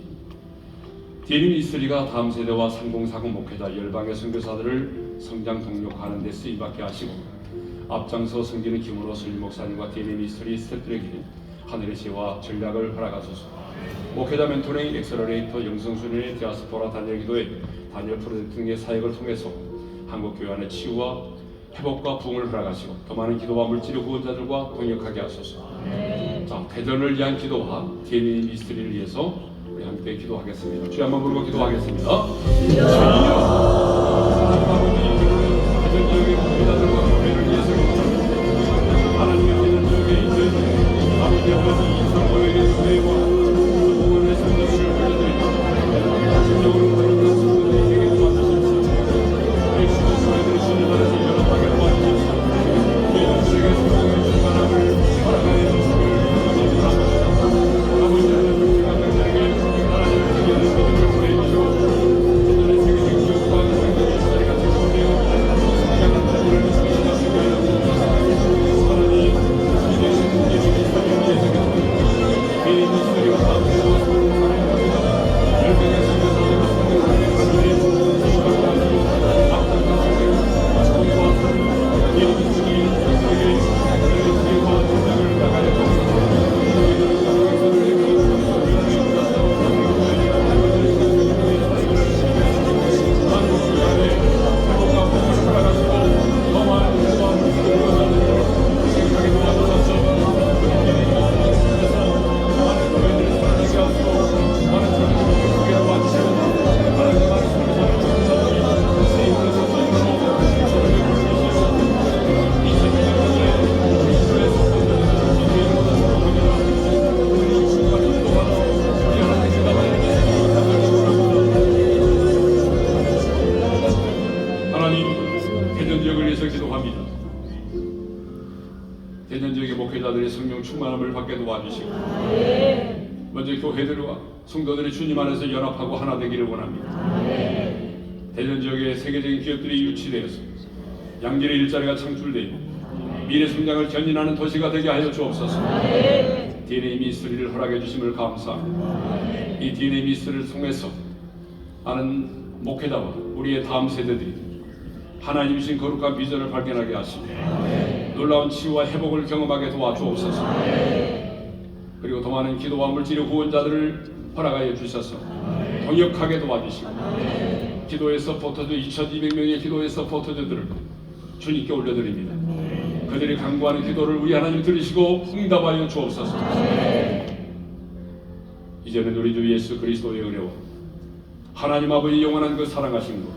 DNA 미스트리가 다음 세대와 3040 목회자 열방의 선교사들을 성장 동력하는 데 쓰임받게 하시고 앞장서 섬기는 김으로 설리 목사님과 DNA 미스트리 스태프들에게 하늘의 지혜와 전략을 허락하소서. 목회자 멘토링 엑셀러레이터 영성순회의 디아스포라 단열 기도회 단열 프로젝트 등의 사역을 통해서 한국 교회 안의 치유와 회복과 부흥을 허락하시고 더 많은 기도와 물질의 후원자들과 동역하게 하소서. 자, 대전을 위한 기도와 DNA 미스트리를 위해서 우리 함께 기도하겠습니다. 주여 한번 부르고 기도하겠습니다. 주여 하나님 아버지, 대전 지역의 목회자들과 교회를 위해서 기도합니다. 하나님의 대전 지역에 있는 아버지와 먼저 교회들과 성도들이 주님 안에서 연합하고 하나 되기를 원합니다. 대전 지역의 세계적인 기업들이 유치되어서 양질의 일자리가 창출되어 미래 성장을 견인하는 도시가 되게 하여 주옵소서. DNA 미스터리를 허락해 주심을 감사합니다. 이 DNA 미스터리를 통해서 많은 목회자와 우리의 다음 세대들이 하나님 주신 거룩한 비전을 발견하게 하시고 놀라운 치유와 회복을 경험하게 도와주옵소서. 그리고 더 많은 기도와 물질의 후원자들을 허락하여 주셔서 동역하게 도와주시고 기도의 서포터즈 2200명의 기도의 서포터즈들을 주님께 올려드립니다. 그들이 간구하는 기도를 우리 하나님 들으시고 응답하여 주옵소서. 이제는 우리 주 예수 그리스도의 은혜와 하나님 아버지 영원한 그 사랑하신 것,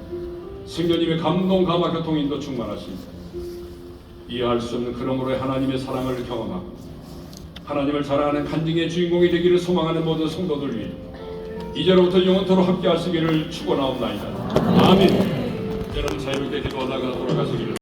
성령님의 감동 감화 교통인도 충만하십니다. 이해할 수 없는 그러므로 하나님의 사랑을 경험하고 하나님을 사랑하는 간증의 주인공이 되기를 소망하는 모든 성도들 위해 이제로부터 영원토록 함께 하시기를 축원하옵나이다. 아멘. 여러분 자유롭게 기도하다가 돌아가시기를